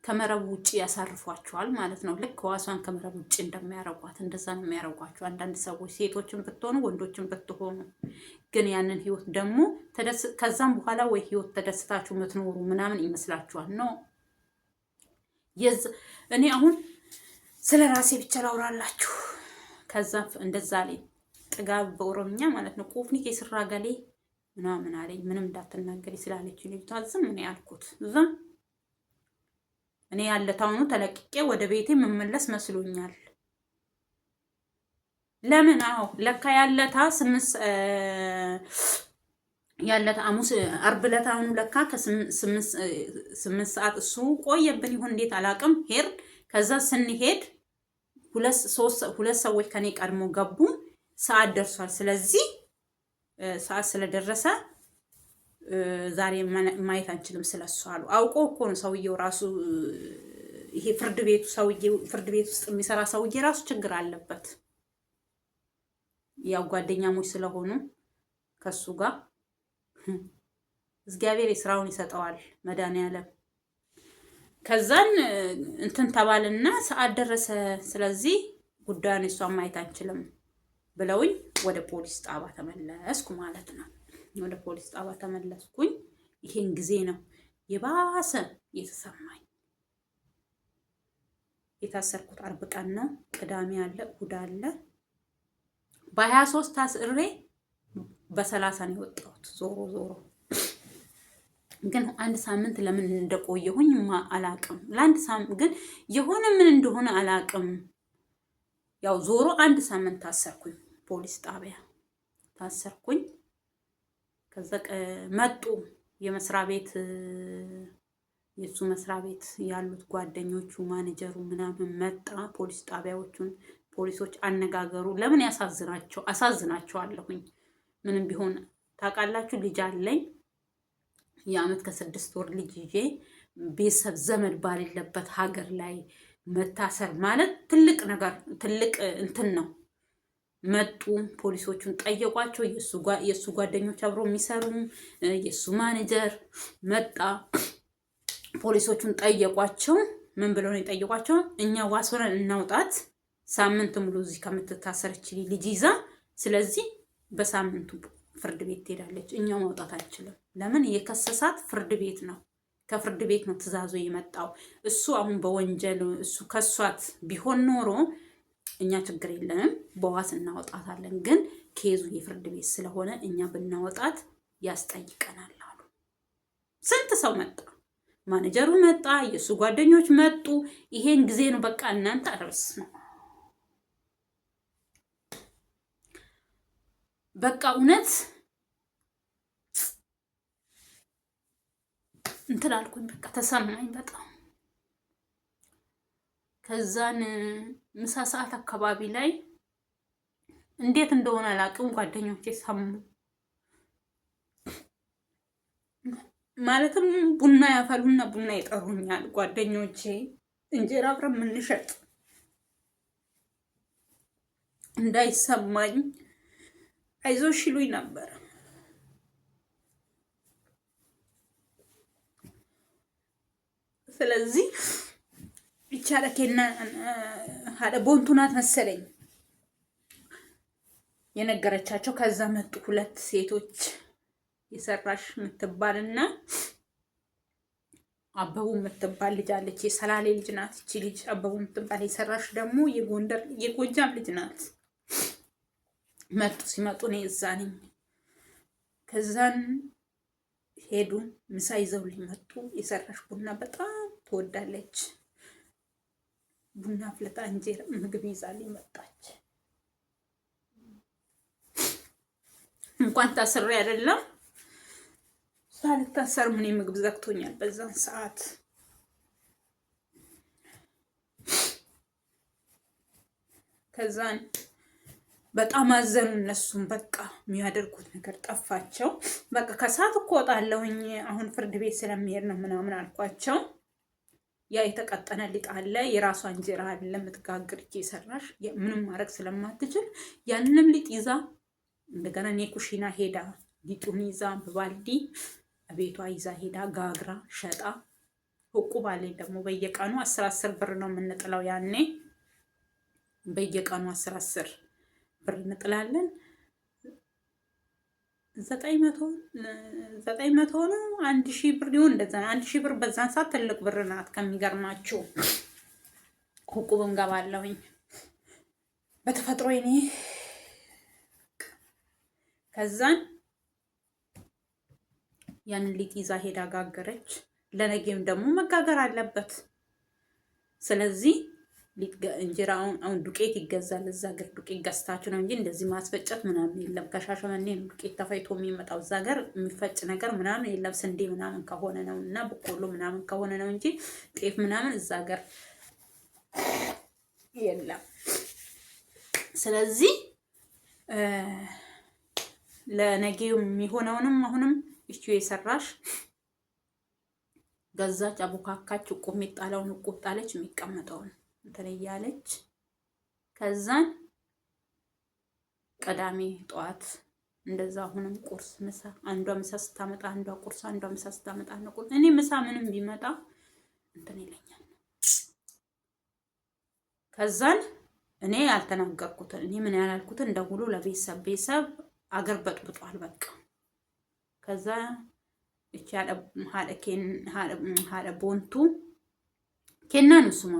ከመረብ ውጪ ያሳርፏቸዋል ማለት ነው። ልክ ዋሷን ከመረብ ውጪ እንደሚያረጓት እንደዛ ነው የሚያረጓቸው አንዳንድ ሰዎች፣ ሴቶችን ብትሆኑ ወንዶችን ብትሆኑ። ግን ያንን ህይወት ደግሞ ከዛም በኋላ ወይ ህይወት ተደስታችሁ የምትኖሩ ምናምን ይመስላችኋል ነው። እኔ አሁን ስለ ራሴ ብቻ ላውራላችሁ። ከዛ እንደዛ ላይ ጥጋብ በኦሮምኛ ማለት ነው ቁፍኒክ የስራ ገሌ ምናምን አለኝ። ምንም እንዳትናገሪ ስላለች ልጅቷ ዝም ነው ያልኩት። ዝም እኔ ያለታውኑ ተለቅቄ ወደ ቤቴ መመለስ መስሎኛል። ለምን? አዎ ለካ ያለታ ያለታ ሐሙስ ዓርብ ዕለት አሁኑ ለካ ከ8 ሰዓት እሱ ቆየብን ይሁን እንዴት አላውቅም። ሄድ ከዛ ስንሄድ ሁለት ሰዎች ከኔ ቀድሞ ገቡ። ሰዓት ደርሷል። ስለዚህ ሰዓት ስለደረሰ ዛሬ ማየት አንችልም ስለሱ አሉ። አውቆ እኮ ነው ሰውየው ራሱ። ይሄ ፍርድ ቤት ውስጥ የሚሰራ ሰውዬ ራሱ ችግር አለበት። ያው ጓደኛሞች ስለሆኑ ከሱ ጋር እግዚአብሔር የስራውን ይሰጠዋል መድኃኒዓለም። ከዛን እንትን ተባልና ሰዓት ደረሰ። ስለዚህ ጉዳዩን እሷን ማየት አንችልም ብለውኝ ወደ ፖሊስ ጣባ ተመለስኩ ማለት ነው። ወደ ፖሊስ ጣባ ተመለስኩኝ። ይሄን ጊዜ ነው የባሰ የተሰማኝ። የታሰርኩት ዓርብ ቀን ነው። ቅዳሜ አለ፣ እሑድ አለ። በ23 ታስሬ በ30 ነው የወጣሁት። ዞሮ ግን አንድ ሳምንት ለምን እንደቆየሁኝ አላቅም። ለአንድ ሳምንት ግን የሆነ ምን እንደሆነ አላቅም። ያው ዞሮ አንድ ሳምንት ታሰርኩኝ፣ ፖሊስ ጣቢያ ታሰርኩኝ። ከዛ መጡ የመስሪያ ቤት የሱ መስሪያ ቤት ያሉት ጓደኞቹ ማኔጀሩ ምናምን መጣ። ፖሊስ ጣቢያዎቹን ፖሊሶች አነጋገሩ ለምን አሳዝናቸዋለሁኝ። ምንም ቢሆን ታውቃላችሁ ልጅ አለኝ። የአመት ከ6 ወር ልጅ ይዤ ቤተሰብ ዘመድ ባሌለበት ሀገር ላይ መታሰር ማለት ትልቅ ነገር ትልቅ እንትን ነው። መጡ ፖሊሶቹን ጠየቋቸው። የሱ ጓደኞች አብሮ የሚሰሩ የሱ ማኔጀር መጣ። ፖሊሶቹን ጠየቋቸው። ምን ብለው ነው የጠየቋቸው? እኛ ዋስ ሆነን እናውጣት፣ ሳምንት ሙሉ እዚህ ከምትታሰርች ልጅ ይዛ፣ ስለዚህ በሳምንቱ ፍርድ ቤት ትሄዳለች፣ እኛ ማውጣት አንችልም። ለምን? የከሰሳት ፍርድ ቤት ነው። ከፍርድ ቤት ነው ትዕዛዙ የመጣው። እሱ አሁን በወንጀል እሱ ከሷት ቢሆን ኖሮ እኛ ችግር የለንም፣ በዋስ እናወጣታለን። ግን ኬዙ የፍርድ ቤት ስለሆነ እኛ ብናወጣት ያስጠይቀናል አሉ። ስንት ሰው መጣ፣ ማኔጀሩ መጣ፣ የእሱ ጓደኞች መጡ። ይሄን ጊዜ ነው በቃ እናንተ አረስ ነው በቃ እውነት እንትን አልኩኝ። በቃ ተሰማኝ በጣም። ከዛን ምሳ ሰዓት አካባቢ ላይ እንዴት እንደሆነ አላውቅም፣ ጓደኞቼ ሰሙ። ማለትም ቡና ያፈሉና ቡና ይጠሩኛል ጓደኞቼ፣ እንጀራ አብረን የምንሸጥ እንዳይሰማኝ አይዞሽ ይሉኝ ነበር። ስለዚህ ይቻለከና ሀደ ቦንቱናት መሰለኝ የነገረቻቸው። ከዛ መጡ ሁለት ሴቶች የሰራሽ የምትባልና አበቡ የምትባል ልጅ አለች። የሰላሌ ልጅ ናት እቺ ልጅ አበቡ የምትባል። የሰራሽ ደግሞ የጎንደር የጎጃም ልጅ ናት። መጡ። ሲመጡ ነው እዛ ነኝ። ከዛን ሄዱ። ምሳ ይዘው ሊመጡ። የሰራሽ ቡና በጣም ትወዳለች። ቡና አፍልታ እንጀራ ምግብ ይዛልኝ መጣች። እንኳን ታስሬ አይደለም ሳልታሰር ምን ምግብ ዘግቶኛል በዛን ሰዓት። ከዛን በጣም አዘኑ እነሱም። በቃ የሚያደርጉት ነገር ጠፋቸው። በቃ ከሰዓት እኮ እወጣለሁኝ አሁን ፍርድ ቤት ስለሚሄድ ነው ምናምን አልኳቸው። ያ የተቀጠነ ሊጥ አለ፣ የራሷ እንጀራ አለ የምትጋግር እየሰራሽ ምንም ማድረግ ስለማትችል ያንንም ሊጥ ይዛ እንደገና እኔ ኩሽና ሄዳ ሊጡን ይዛ በባልዲ ቤቷ ይዛ ሄዳ ጋግራ ሸጣ። እቁብ አለኝ ደግሞ በየቀኑ 10 ብር ነው የምንጥለው። ያኔ በየቀኑ 10 ብር እንጥላለን። 900 ነው 1000 ብር ይሁን እንደዛ ነው። 1000 ብር በዛን ሰዓት ትልቅ ብር ናት ከሚገርማችሁ። እቁብ እንገባለሁኝ በተፈጥሮ እኔ። ከዛን ያንን ሊጥ ይዛ ሄዳ ጋገረች። ለነገም ደግሞ መጋገር አለበት። ስለዚህ እንጀራውን አሁን ዱቄት ይገዛል። እዛ ሀገር ዱቄት ገዝታችሁ ነው እንጂ እንደዚህ ማስፈጨት ምናምን የለም። ከሻሸመኔ ዱቄት ተፈይቶ የሚመጣው እዛ ሀገር የሚፈጭ ነገር ምናምን የለም። ስንዴ ምናምን ከሆነ ነው እና በቆሎ ምናምን ከሆነ ነው እንጂ ጤፍ ምናምን እዛ ሀገር የለም። ስለዚህ ለነገው የሚሆነውንም አሁንም እቺ የሰራሽ ገዛች። አቡካካች እቁብ የሚጣለውን እቁብ ጣለች፣ የሚቀመጠውን እንትን እያለች። ከዛን ቅዳሜ ጠዋት እንደዛ አሁንም ቁርስ ምሳ፣ አንዷ ምሳ ስታመጣ አንዷ ቁርስ፣ አንዷ ምሳ ስታመጣ አንዷ ቁርስ። እኔ ምሳ ምንም ቢመጣ እንትን ይለኛል። ከዛን እኔ ያልተናገርኩትን እኔ ምን ያላልኩትን ደውሎ ለቤተሰብ አገር በጥብጧል በቃ። ከዛ እቺ ሀደ ቦንቱ ኬና ነው ስሟ።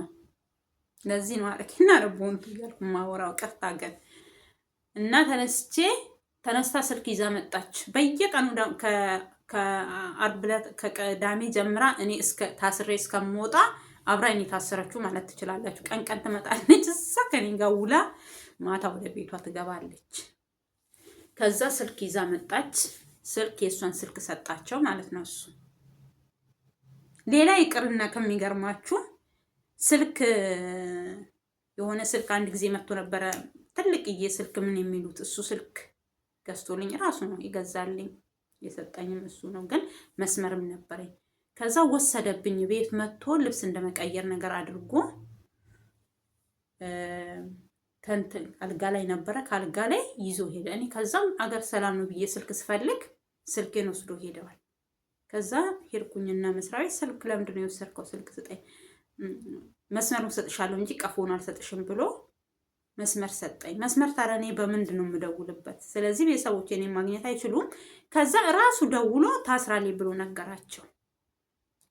ለዚህ ነው ሀደ ኬና ነው ቦንቱ እያልኩ ማወራው። ቀርታ ግን እና ተነስታ ስልክ ይዛ መጣች። በየቀኑ ከአርብ ዕለት ከቅዳሜ ጀምራ እኔ ታስሬ እስከምወጣ አብራኝ የታሰረችው ማለት ትችላላችሁ። ቀን ቀን ትመጣለች እዛ ከኔ ጋር ውላ ማታ ወደ ቤቷ ትገባለች። ከዛ ስልክ ይዛ መጣች። ስልክ የእሷን ስልክ ሰጣቸው ማለት ነው። እሱ ሌላ ይቅርና ከሚገርማችሁ ስልክ የሆነ ስልክ አንድ ጊዜ መጥቶ ነበረ፣ ትልቅዬ ስልክ ምን የሚሉት እሱ ስልክ ገዝቶልኝ ራሱ ነው ይገዛልኝ። የሰጠኝም እሱ ነው፣ ግን መስመርም ነበረኝ። ከዛ ወሰደብኝ። ቤት መጥቶ ልብስ እንደመቀየር ነገር አድርጎ ከንትን አልጋ ላይ ነበረ፣ ከአልጋ ላይ ይዞ ሄደ። እኔ ከዛም አገር ሰላም ነው ብዬ ስልክ ስፈልግ ስልኬን ወስዶ ሄደዋል። ከዛ ሄድኩኝና መስሪያ ቤት ስልክ ለምንድን ነው የወሰድከው? ስልክ ስጠኝ፣ መስመሩን ሰጥሻለሁ እንጂ ቀፎን አልሰጥሽም ብሎ መስመር ሰጠኝ። መስመር ታዲያ እኔ በምንድን ነው የምደውልበት? ስለዚህ ቤተሰቦቼ እኔን ማግኘት አይችሉም። ከዛ ራሱ ደውሎ ታስራለች ብሎ ነገራቸው።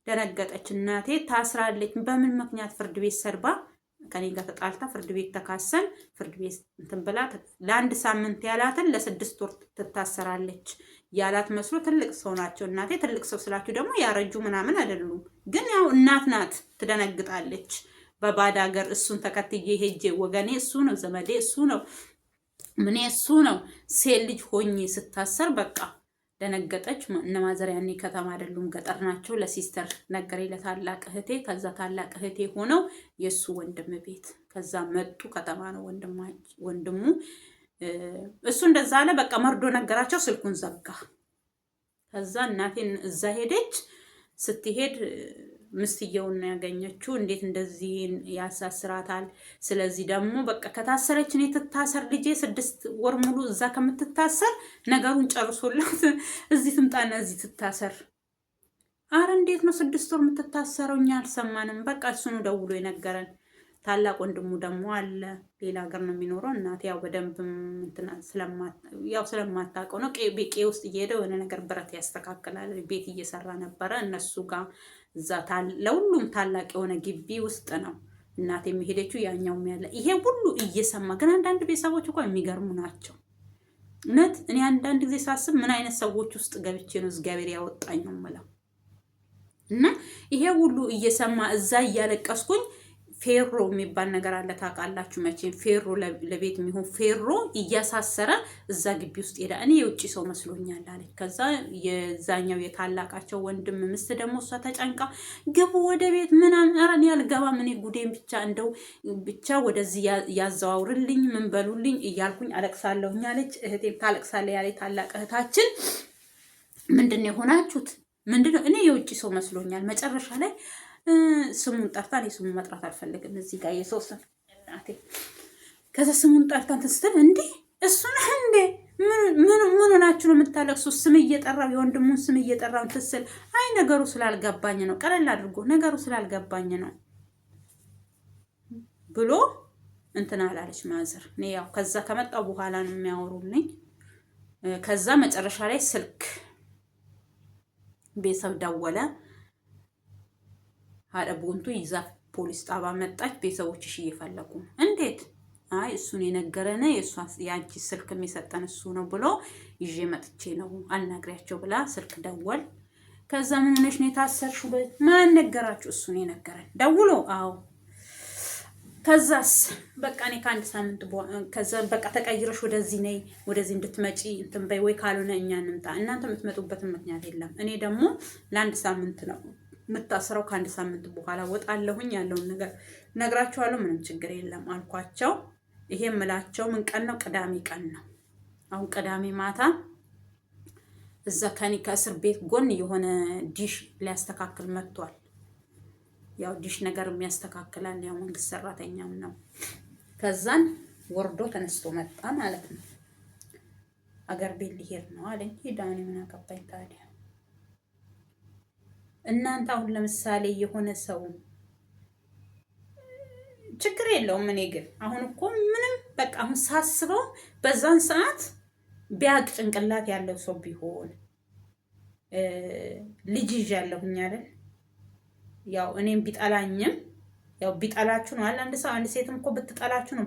ደነገጠች እናቴ። ታስራለች በምን ምክንያት? ፍርድ ቤት ሰርባ ከኔ ጋር ተጣልታ ፍርድ ቤት ተካሰን ፍርድ ቤት እንትን ብላ ለ1 ሳምንት ያላትን ለ6 ወር ትታሰራለች ያላት መስሎ። ትልቅ ሰው ናቸው እናቴ። ትልቅ ሰው ስላችሁ ደግሞ ያረጁ ምናምን አይደሉም፣ ግን ያው እናት ናት። ትደነግጣለች። በባዳ ሀገር እሱን ተከትዬ ሄጄ ወገኔ እሱ ነው፣ ዘመዴ እሱ ነው፣ ምኔ እሱ ነው። ሴት ልጅ ሆኜ ስታሰር በቃ ደነገጠች። እነ ማዘር ያኔ ከተማ አይደሉም ገጠር ናቸው። ለሲስተር ነገሬ ለታላቅ እህቴ። ከዛ ታላቅ እህቴ ሆነው የእሱ ወንድም ቤት ከዛ መጡ። ከተማ ነው ወንድሙ። እሱ እንደዛ አለ። በቃ መርዶ ነገራቸው። ስልኩን ዘጋ። ከዛ እናቴን እዛ ሄደች። ስትሄድ ምስትየውን ነው ያገኘችው። እንዴት እንደዚህ ያሳስራታል? ስለዚህ ደግሞ በቃ ከታሰረች እኔ ትታሰር ልጄ 6 ወር ሙሉ እዛ ከምትታሰር ነገሩን ጨርሶላት እዚህ ትምጣና እዚህ ትታሰር አረ እንዴት ነው 6 ወር የምትታሰረው? እኛ አልሰማንም። በቃ እሱ ነው ደውሎ የነገረን። ታላቅ ወንድሙ ደግሞ አለ፣ ሌላ ሀገር ነው የሚኖረው። እናቴ ያው በደንብ ስለማታውቀው ነው። ቄ ውስጥ እየሄደ የሆነ ነገር ብረት ያስተካክላል። ቤት እየሰራ ነበረ እነሱ ጋር እዛ ለሁሉም ታላቅ የሆነ ግቢ ውስጥ ነው እናቴ የሚሄደችው። ያኛውም ያለ ይሄ ሁሉ እየሰማ ግን አንዳንድ ቤተሰቦች እኮ የሚገርሙ ናቸው። እውነት እኔ አንዳንድ ጊዜ ሳስብ ምን አይነት ሰዎች ውስጥ ገብቼ ነው እግዚአብሔር ያወጣኝ ነው የምለው። እና ይሄ ሁሉ እየሰማ እዛ እያለቀስኩኝ ፌሮ የሚባል ነገር አለ ታውቃላችሁ መቼም። ፌሮ ለቤት የሚሆን ፌሮ እያሳሰረ እዛ ግቢ ውስጥ ሄዳ እኔ የውጭ ሰው መስሎኛል አለች። ከዛ የዛኛው የታላቃቸው ወንድም ምስት ደግሞ እሷ ተጨንቃ ግቡ ወደ ቤት ምናምን፣ ኧረ እኔ አልገባም፣ እኔ ጉዴን ብቻ እንደው ብቻ ወደዚህ ያዘዋውርልኝ ምን በሉልኝ እያልኩኝ አለቅሳለሁኝ አለች። እህቴም ታለቅሳለች ያለች ታላቅ እህታችን ምንድን ነው የሆናችሁት? ምንድነው? እኔ የውጭ ሰው መስሎኛል። መጨረሻ ላይ ስሙን ጠርታን ስሙን መጥራት አልፈልግም እዚህ ጋር የሰው ስም እናቴ። ከዛ ስሙን ጠርታን ትስትል እንዴ እሱ ነው እንዴ ምን ሆናችሁ ነው የምታለቅሱት? ስም እየጠራው የወንድሙን ስም እየጠራው ትስል። አይ ነገሩ ስላልገባኝ ነው፣ ቀለል አድርጎ ነገሩ ስላልገባኝ ነው ብሎ እንትን አላለች ማዘር። እኔ ያው ከዛ ከመጣው በኋላ ነው የሚያወሩልኝ። ከዛ መጨረሻ ላይ ስልክ ቤተሰብ ደወለ። ሀረቦንቱ ይዛ ፖሊስ ጣባ መጣች። ቤተሰቦችሽ እየፈለጉ ነው። እንዴት? አይ እሱን የነገረን የአንቺ ስልክ የሚሰጠን እሱ ነው ብሎ ይዤ መጥቼ ነው አናግሪያቸው ብላ ስልክ ደወል። ከዛ ምን ሆነሽ ነው የታሰርሽው? ማን ነገራችሁ? እሱን የነገረን ደውሎ። አዎ። ከዛስ በቃ እኔ ከአንድ ሳምንት ከዛ በቃ ተቀይረሽ ወደዚህ ነይ፣ ወደዚህ እንድትመጪ እንትን በይ፣ ወይ ካልሆነ እኛ እንምጣ። እናንተ የምትመጡበትን ምክንያት የለም። እኔ ደግሞ ለአንድ ሳምንት ነው የምታስረው፣ ከአንድ ሳምንት በኋላ ወጣለሁኝ፣ ያለውን ነገር ነግራቸዋለሁ፣ ምንም ችግር የለም አልኳቸው። ይሄ የምላቸው ምን ቀን ነው? ቅዳሜ ቀን ነው። አሁን ቅዳሜ ማታ እዛ ከኔ ከእስር ቤት ጎን የሆነ ዲሽ ሊያስተካክል መጥቷል። ያው ዲሽ ነገር የሚያስተካክላል፣ ያው መንግስት ሰራተኛም ነው። ከዛን ወርዶ ተነስቶ መጣ ማለት ነው። አገር ቤት ሊሄድ ነው አለኝ። ሄዳኔ ምን አገባኝ ታዲያ። እናንተ አሁን ለምሳሌ የሆነ ሰው ችግር የለውም። እኔ ግን አሁን እኮ ምንም በቃ አሁን ሳስበው በዛን ሰዓት ቢያቅ ጭንቅላት ያለው ሰው ቢሆን ልጅ ይዣለሁኝ አይደል? ያው እኔም ቢጠላኝም ያው ቢጠላችሁ ነው አንድ ሰው አንድ ሴትም እኮ ብትጠላችሁ ነው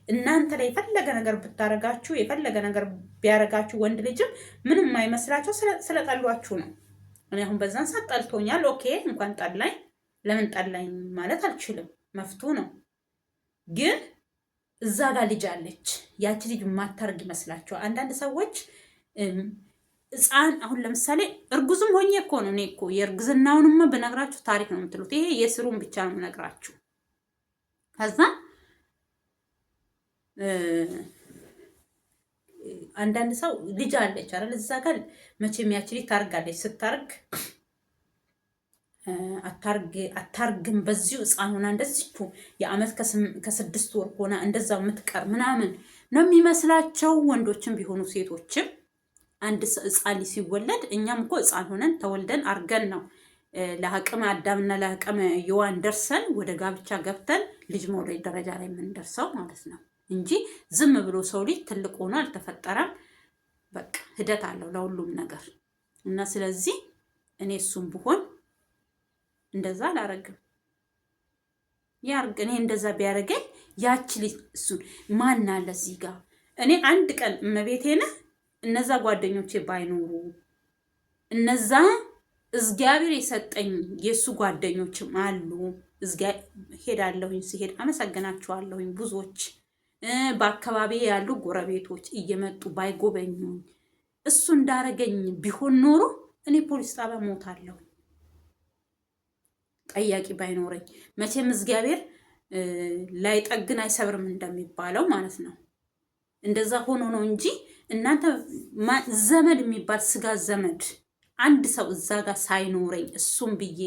እናንተ ላይ የፈለገ ነገር ብታረጋችሁ የፈለገ ነገር ቢያረጋችሁ ወንድ ልጅም ምንም የማይመስላቸው ስለጠሏችሁ ነው። እኔ አሁን በዛን ሰዓት ጠልቶኛል። ኦኬ እንኳን ጠላኝ፣ ለምን ጠላኝ ማለት አልችልም፣ መፍቱ ነው። ግን እዛ ጋር ልጅ አለች። ያቺ ልጅ ማታርግ ይመስላችኋል አንዳንድ ሰዎች። ሕፃን አሁን ለምሳሌ እርጉዝም ሆኜ እኮ ነው። እኔ እኮ የእርግዝናውንማ ብነግራችሁ ታሪክ ነው የምትሉት። ይሄ የስሩን ብቻ ነው የምነግራችሁ። ከዛ አንዳንድ ሰው ልጅ አለች አይደል? እዛ ጋር መቼም ያቺ ልጅ ታርጋለች። ስታርግ አታርግም በዚሁ ሕፃን ሆና እንደዚሁ የዓመት ከ6 ወር ሆና እንደዛው የምትቀር ምናምን ነው የሚመስላቸው ወንዶችም ቢሆኑ ሴቶችም። አንድ ሕፃን ሲወለድ እኛም እኮ ሕፃን ሆነን ተወልደን አርገን ነው ለአቅመ አዳምና ለአቅመ ሔዋን ደርሰን ወደ ጋብቻ ገብተን ልጅ መውለድ ደረጃ ላይ የምንደርሰው ማለት ነው እንጂ ዝም ብሎ ሰው ልጅ ትልቅ ሆኖ አልተፈጠረም። በቃ ሂደት አለው ለሁሉም ነገር እና ስለዚህ እኔ እሱም ብሆን እንደዛ አላረግም። ያርግ። እኔ እንደዛ ቢያረገኝ ያቺ ልጅ እሱን ማን አለ እዚህ ጋር እኔ አንድ ቀን እመቤቴነ እነዛ ጓደኞቼ ባይኖሩ እነዛ እግዚአብሔር የሰጠኝ የሱ ጓደኞችም አሉ። ሄዳለሁኝ፣ ሲሄድ አመሰግናቸዋለሁኝ። ብዙዎች በአካባቢ ያሉ ጎረቤቶች እየመጡ ባይጎበኙኝ እሱ እንዳረገኝ ቢሆን ኖሮ እኔ ፖሊስ ጣቢያ ሞታለሁ። ጠያቂ ባይኖረኝ መቼም እግዚአብሔር ላይጠግን አይሰብርም እንደሚባለው ማለት ነው። እንደዛ ሆኖ ነው እንጂ እናንተ ዘመድ የሚባል ስጋ ዘመድ አንድ ሰው እዛ ጋር ሳይኖረኝ እሱም ብዬ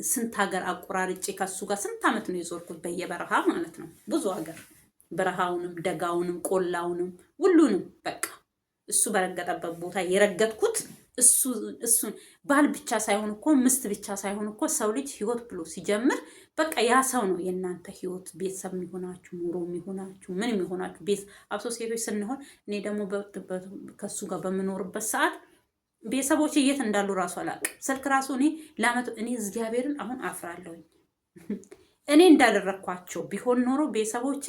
ስንት ሀገር አቆራርጬ ከሱ ጋር ስንት ዓመት ነው የዞርኩት በየበረሃ ማለት ነው። ብዙ ሀገር በረሃውንም ደጋውንም ቆላውንም ሁሉንም በቃ እሱ በረገጠበት ቦታ የረገጥኩት እሱን ባል ብቻ ሳይሆን እኮ ምስት ብቻ ሳይሆን እኮ ሰው ልጅ ህይወት ብሎ ሲጀምር በቃ ያ ሰው ነው የእናንተ ህይወት፣ ቤተሰብ የሚሆናችሁ፣ ኑሮ የሚሆናችሁ፣ ምን የሚሆናችሁ ቤት። አብሶ ሴቶች ስንሆን እኔ ደግሞ ከሱ ጋር በምኖርበት ሰዓት ቤተሰቦች የት እንዳሉ ራሱ አላውቅም። ስልክ ራሱ እኔ እግዚአብሔርን አሁን አፍራለሁኝ። እኔ እንዳደረግኳቸው ቢሆን ኖሮ ቤተሰቦቼ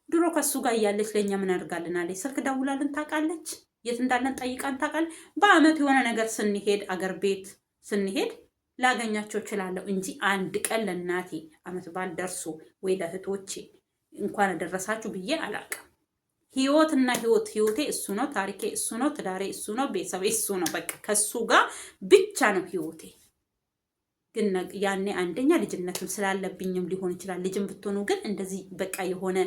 ድሮ ከሱ ጋር እያለች ለእኛ ምን አድርጋልናለች? ስልክ ደውላልን ታውቃለች? የት እንዳለን ጠይቃን ታውቃለች? በአመት የሆነ ነገር ስንሄድ አገር ቤት ስንሄድ ላገኛቸው እችላለሁ እንጂ አንድ ቀን ለእናቴ አመት በዓል ደርሶ ወይ ለእህቶቼ እንኳን ደረሳችሁ ብዬ አላውቅም። ህይወትና ህይወቴ እሱ ነው። ታሪኬ እሱ ነው። ትዳሬ እሱ ነው። ቤተሰቤ እሱ ነው። በቃ ከሱ ጋር ብቻ ነው ህይወቴ። ግን ያኔ አንደኛ ልጅነትም ስላለብኝም ሊሆን ይችላል። ልጅም ብትሆኑ ግን እንደዚህ በቃ የሆነ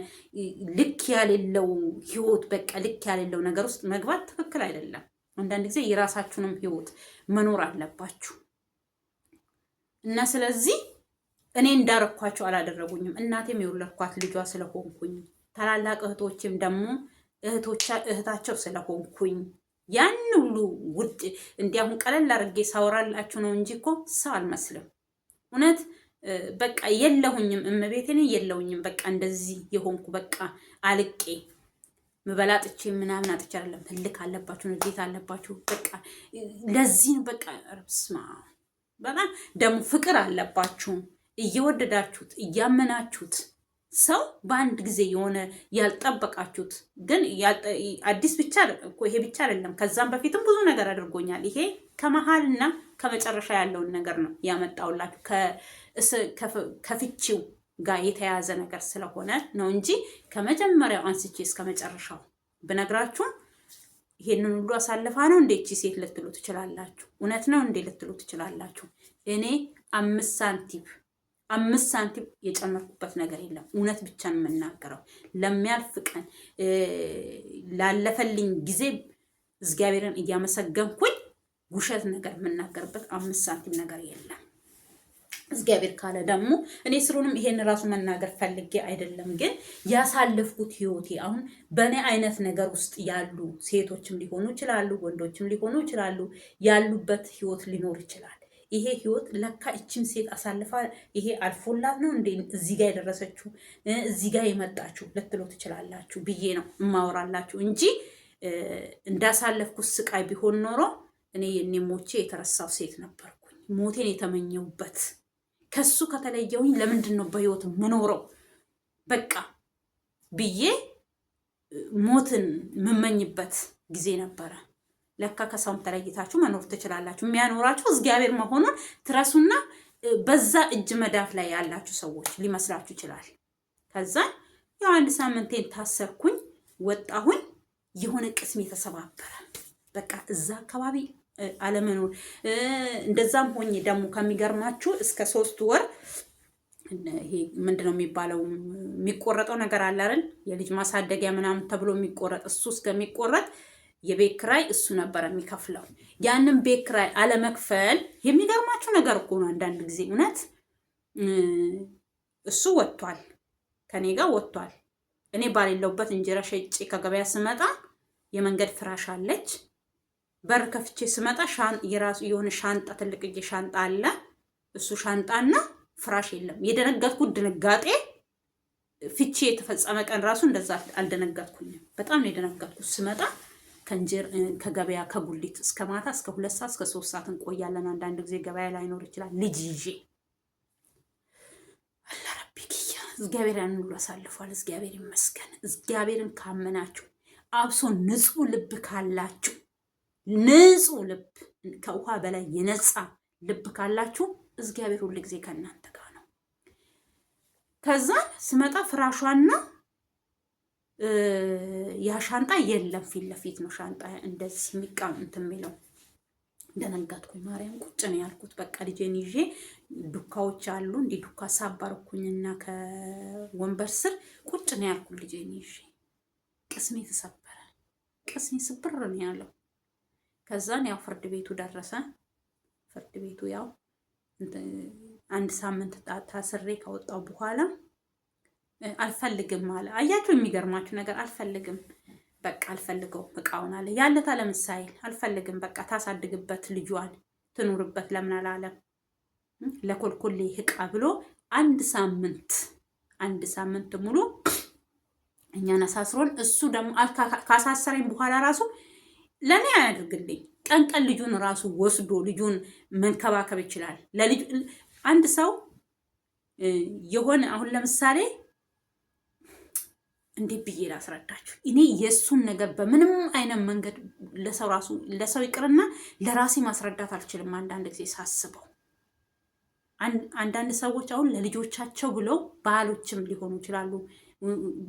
ልክ ያሌለው ህይወት በቃ ልክ ያሌለው ነገር ውስጥ መግባት ትክክል አይደለም። አንዳንድ ጊዜ የራሳችሁንም ህይወት መኖር አለባችሁ እና ስለዚህ እኔ እንዳረኳቸው አላደረጉኝም። እናቴም የወለድኳት ልጇ ስለሆንኩኝ ታላላቅ እህቶችም ደግሞ እህታቸው ስለሆንኩኝ ያን ሁሉ ውድ እንዲያሁን ቀለል አድርጌ ሳወራላችሁ ነው እንጂ እኮ ሰው አልመስልም። እውነት በቃ የለሁኝም፣ እመቤቴን የለሁኝም። በቃ እንደዚህ የሆንኩ በቃ አልቄ ምበላጥቼ ምናምን አጥቼ አይደለም። ትልቅ አለባችሁ፣ ንዴት አለባችሁ። በቃ ለዚህ ነው በቃ ረብስማ በጣም ደግሞ ፍቅር አለባችሁ። እየወደዳችሁት እያመናችሁት ሰው በአንድ ጊዜ የሆነ ያልጠበቃችሁት ግን አዲስ ብቻ እኮ ይሄ ብቻ አይደለም። ከዛም በፊትም ብዙ ነገር አድርጎኛል። ይሄ ከመሀልና ከመጨረሻ ያለውን ነገር ነው ያመጣውላችሁ። ከፍቺው ጋር የተያያዘ ነገር ስለሆነ ነው እንጂ ከመጀመሪያው አንስቼ እስከ መጨረሻው ብነግራችሁ ይሄንን ሁሉ አሳልፋ ነው እንዴ እቺ ሴት ልትሉ ትችላላችሁ። እውነት ነው እንዴ ልትሉ ትችላላችሁ። እኔ 5 ሳንቲም የጨመርኩበት ነገር የለም። እውነት ብቻ ነው የምናገረው። ለሚያልፍ ቀን ላለፈልኝ ጊዜ እግዚአብሔርን እያመሰገንኩኝ ውሸት ነገር የምናገርበት 5 ሳንቲም ነገር የለም። እግዚአብሔር ካለ ደግሞ እኔ ስሩንም ይሄን ራሱ መናገር ፈልጌ አይደለም፣ ግን ያሳለፍኩት ህይወቴ አሁን በእኔ አይነት ነገር ውስጥ ያሉ ሴቶችም ሊሆኑ ይችላሉ፣ ወንዶችም ሊሆኑ ይችላሉ፣ ያሉበት ህይወት ሊኖር ይችላል። ይሄ ህይወት ለካ እቺም ሴት አሳልፋ ይሄ አልፎላት ነው እንዴ እዚህ ጋር የደረሰችው እዚህ ጋር የመጣችው ልትሉ ትችላላችሁ ብዬ ነው እማወራላችሁ እንጂ እንዳሳለፍኩት ስቃይ ቢሆን ኖሮ እኔ የኔ ሞቼ የተረሳው ሴት ነበርኩኝ። ሞቴን የተመኘውበት ከሱ ከተለየውኝ ለምንድን ነው በህይወት ምኖረው በቃ ብዬ ሞትን የምመኝበት ጊዜ ነበረ። ለካ ከሰውም ተለይታችሁ መኖር ትችላላችሁ። የሚያኖራችሁ እግዚአብሔር መሆኑን ትረሱና በዛ እጅ መዳፍ ላይ ያላችሁ ሰዎች ሊመስላችሁ ይችላል። ከዛ ያው 1 ሳምንቴን ታሰርኩኝ፣ ወጣሁኝ። የሆነ ቅስሜ ተሰባበረ። በቃ እዛ አካባቢ አለመኖር እንደዛም ሆኜ ደግሞ ከሚገርማችሁ እስከ 3 ወር ይሄ ምንድነው የሚባለው የሚቆረጠው ነገር አለ አይደል? የልጅ ማሳደጊያ ምናምን ተብሎ የሚቆረጥ እሱ እስከሚቆረጥ የቤት ኪራይ እሱ ነበር የሚከፍለው። ያንን ቤት ኪራይ አለመክፈል የሚገርማችሁ ነገር እኮ ነው። አንዳንድ ጊዜ እውነት እሱ ወጥቷል፣ ከኔ ጋር ወጥቷል። እኔ ባሌለውበት እንጀራ ሸጬ ከገበያ ስመጣ የመንገድ ፍራሽ አለች። በር ከፍቼ ስመጣ የራሱ የሆነ ሻንጣ ትልቅዬ ሻንጣ አለ። እሱ ሻንጣና ፍራሽ የለም። የደነገጥኩት ድንጋጤ ፍቼ የተፈጸመ ቀን ራሱ እንደዛ አልደነገጥኩኝም። በጣም ነው የደነገጥኩት። ስመጣ ከገበያ ከጉሊት እስከ ማታ እስከ 2 ሰዓት እስከ 3 ሰዓት እንቆያለን። አንዳንድ ጊዜ ገበያ ላይኖር ይችላል። ልጅ ይዤ አላረቢክያ እግዚአብሔር ያን ሁሉ አሳልፏል። እግዚአብሔር ይመስገን። እግዚአብሔርን ካመናችሁ አብሶ ንጹህ ልብ ካላችሁ ንጹህ ልብ ከውሃ በላይ የነጻ ልብ ካላችሁ እግዚአብሔር ሁሉ ጊዜ ከእናንተ ጋር ነው። ከዛ ስመጣ ፍራሿና ያ ሻንጣ የለም። ፊት ለፊት ነው ሻንጣ እንደዚህ የሚቃም እንትን የሚለው። ደነገጥኩኝ። ማርያም ቁጭ ነው ያልኩት። በቃ ልጄን ይዤ ዱካዎች አሉ እንዲህ ዱካ ሳባርኩኝና ከወንበር ስር ቁጭ ነው ያልኩት ልጄን ይዤ። ቅስሜ ተሰበረ። ቅስሜ ስብር ነው ያለው። ከዛን ያው ፍርድ ቤቱ ደረሰ። ፍርድ ቤቱ ያው 1 ሳምንት ታስሬ ከወጣው በኋላ አልፈልግም አለ። አያችሁ የሚገርማችሁ ነገር አልፈልግም በቃ አልፈልገውም እቃውን አለ። ያለታ ለምሳሌ አልፈልግም በቃ ታሳድግበት ልጇን ትኑርበት ለምን አላለም? ለኮልኮሌ እቃ ብሎ አንድ ሳምንት ሙሉ እኛን አሳስሮን እሱ ደግሞ ካሳሰረኝ በኋላ ራሱ ለኔ አያድርግልኝ። ቀን ልጁን ራሱ ወስዶ ልጁን መንከባከብ ይችላል። ለልጅ አንድ ሰው የሆነ አሁን ለምሳሌ እንዴት ብዬ ላስረዳችሁ? እኔ የሱን ነገር በምንም አይነት መንገድ ለሰው ይቅርና ለራሴ ማስረዳት አልችልም። አንዳንድ ጊዜ ሳስበው አንዳንድ ሰዎች አሁን ለልጆቻቸው ብለው ባሎችም ሊሆኑ ይችላሉ።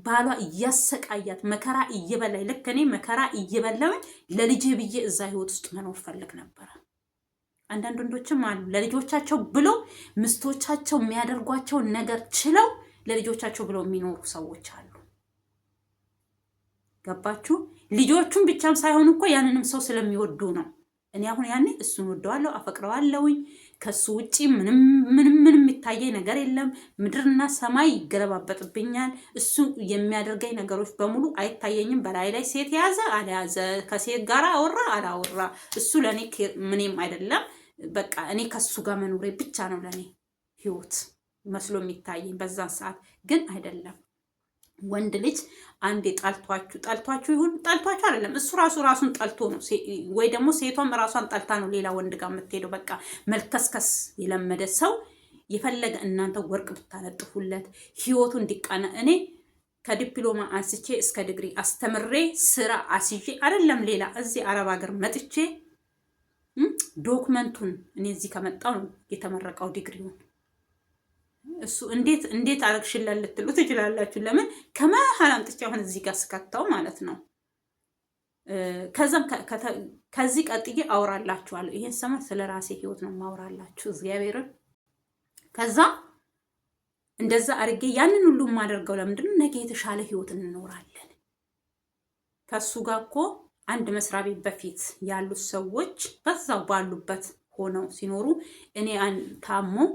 ባሏ እያሰቃያት መከራ እየበላኝ ልክ እኔ መከራ እየበላኝ ለልጄ ብዬ እዛ ህይወት ውስጥ መኖር ፈልግ ነበረ። አንዳንድ ወንዶችም አሉ ለልጆቻቸው ብለው ምስቶቻቸው የሚያደርጓቸውን ነገር ችለው ለልጆቻቸው ብለው የሚኖሩ ሰዎች አሉ። ገባችሁ? ልጆቹን ብቻም ሳይሆን እኮ ያንንም ሰው ስለሚወዱ ነው። እኔ አሁን ያኔ እሱን ወደዋለሁ፣ አፈቅረዋለሁኝ። ከሱ ውጪ ምንም የሚታየኝ ነገር የለም። ምድርና ሰማይ ይገለባበጥብኛል። እሱ የሚያደርገኝ ነገሮች በሙሉ አይታየኝም። በላይ ላይ ሴት ያዘ አልያዘ፣ ከሴት ጋር አወራ አላወራ፣ እሱ ለኔ ምንም አይደለም። በቃ እኔ ከሱ ጋር መኖሬ ብቻ ነው ለኔ ህይወት መስሎ የሚታየኝ። በዛን ሰዓት ግን አይደለም። ወንድ ልጅ አንዴ ጠልቷችሁ ይሁን ጠልቷችሁ አይደለም፣ እሱ ራሱን ጠልቶ ነው፣ ወይ ደግሞ ሴቷም ራሷን ጠልታ ነው ሌላ ወንድ ጋር የምትሄደው። በቃ መልከስከስ የለመደ ሰው የፈለገ እናንተ ወርቅ ብታለጥፉለት ህይወቱ እንዲቃና እኔ ከዲፕሎማ አንስቼ እስከ ዲግሪ አስተምሬ ስራ አስይዤ አይደለም ሌላ እዚህ አረብ ሀገር መጥቼ ዶክመንቱን እኔ እዚህ ከመጣው ነው የተመረቀው ዲግሪውን። እሱ እንዴት አረግሽላል ልትሉ ትችላላችሁ። ለምን ከመሀል አምጥቼ አሁን እዚህ ጋር ስከታው ማለት ነው። ከዚህ ቀጥዬ አውራላችኋለሁ። ይሄን ሰሞን ስለ ራሴ ህይወት ነው ማውራላችሁ እግዚአብሔርን። ከዛ እንደዛ አድርጌ ያንን ሁሉ የማደርገው ለምንድን ነው? ነገ የተሻለ ህይወት እንኖራለን። ከሱ ጋር እኮ አንድ መስሪያ ቤት በፊት ያሉት ሰዎች በዛው ባሉበት ሆነው ሲኖሩ እኔ ታሞ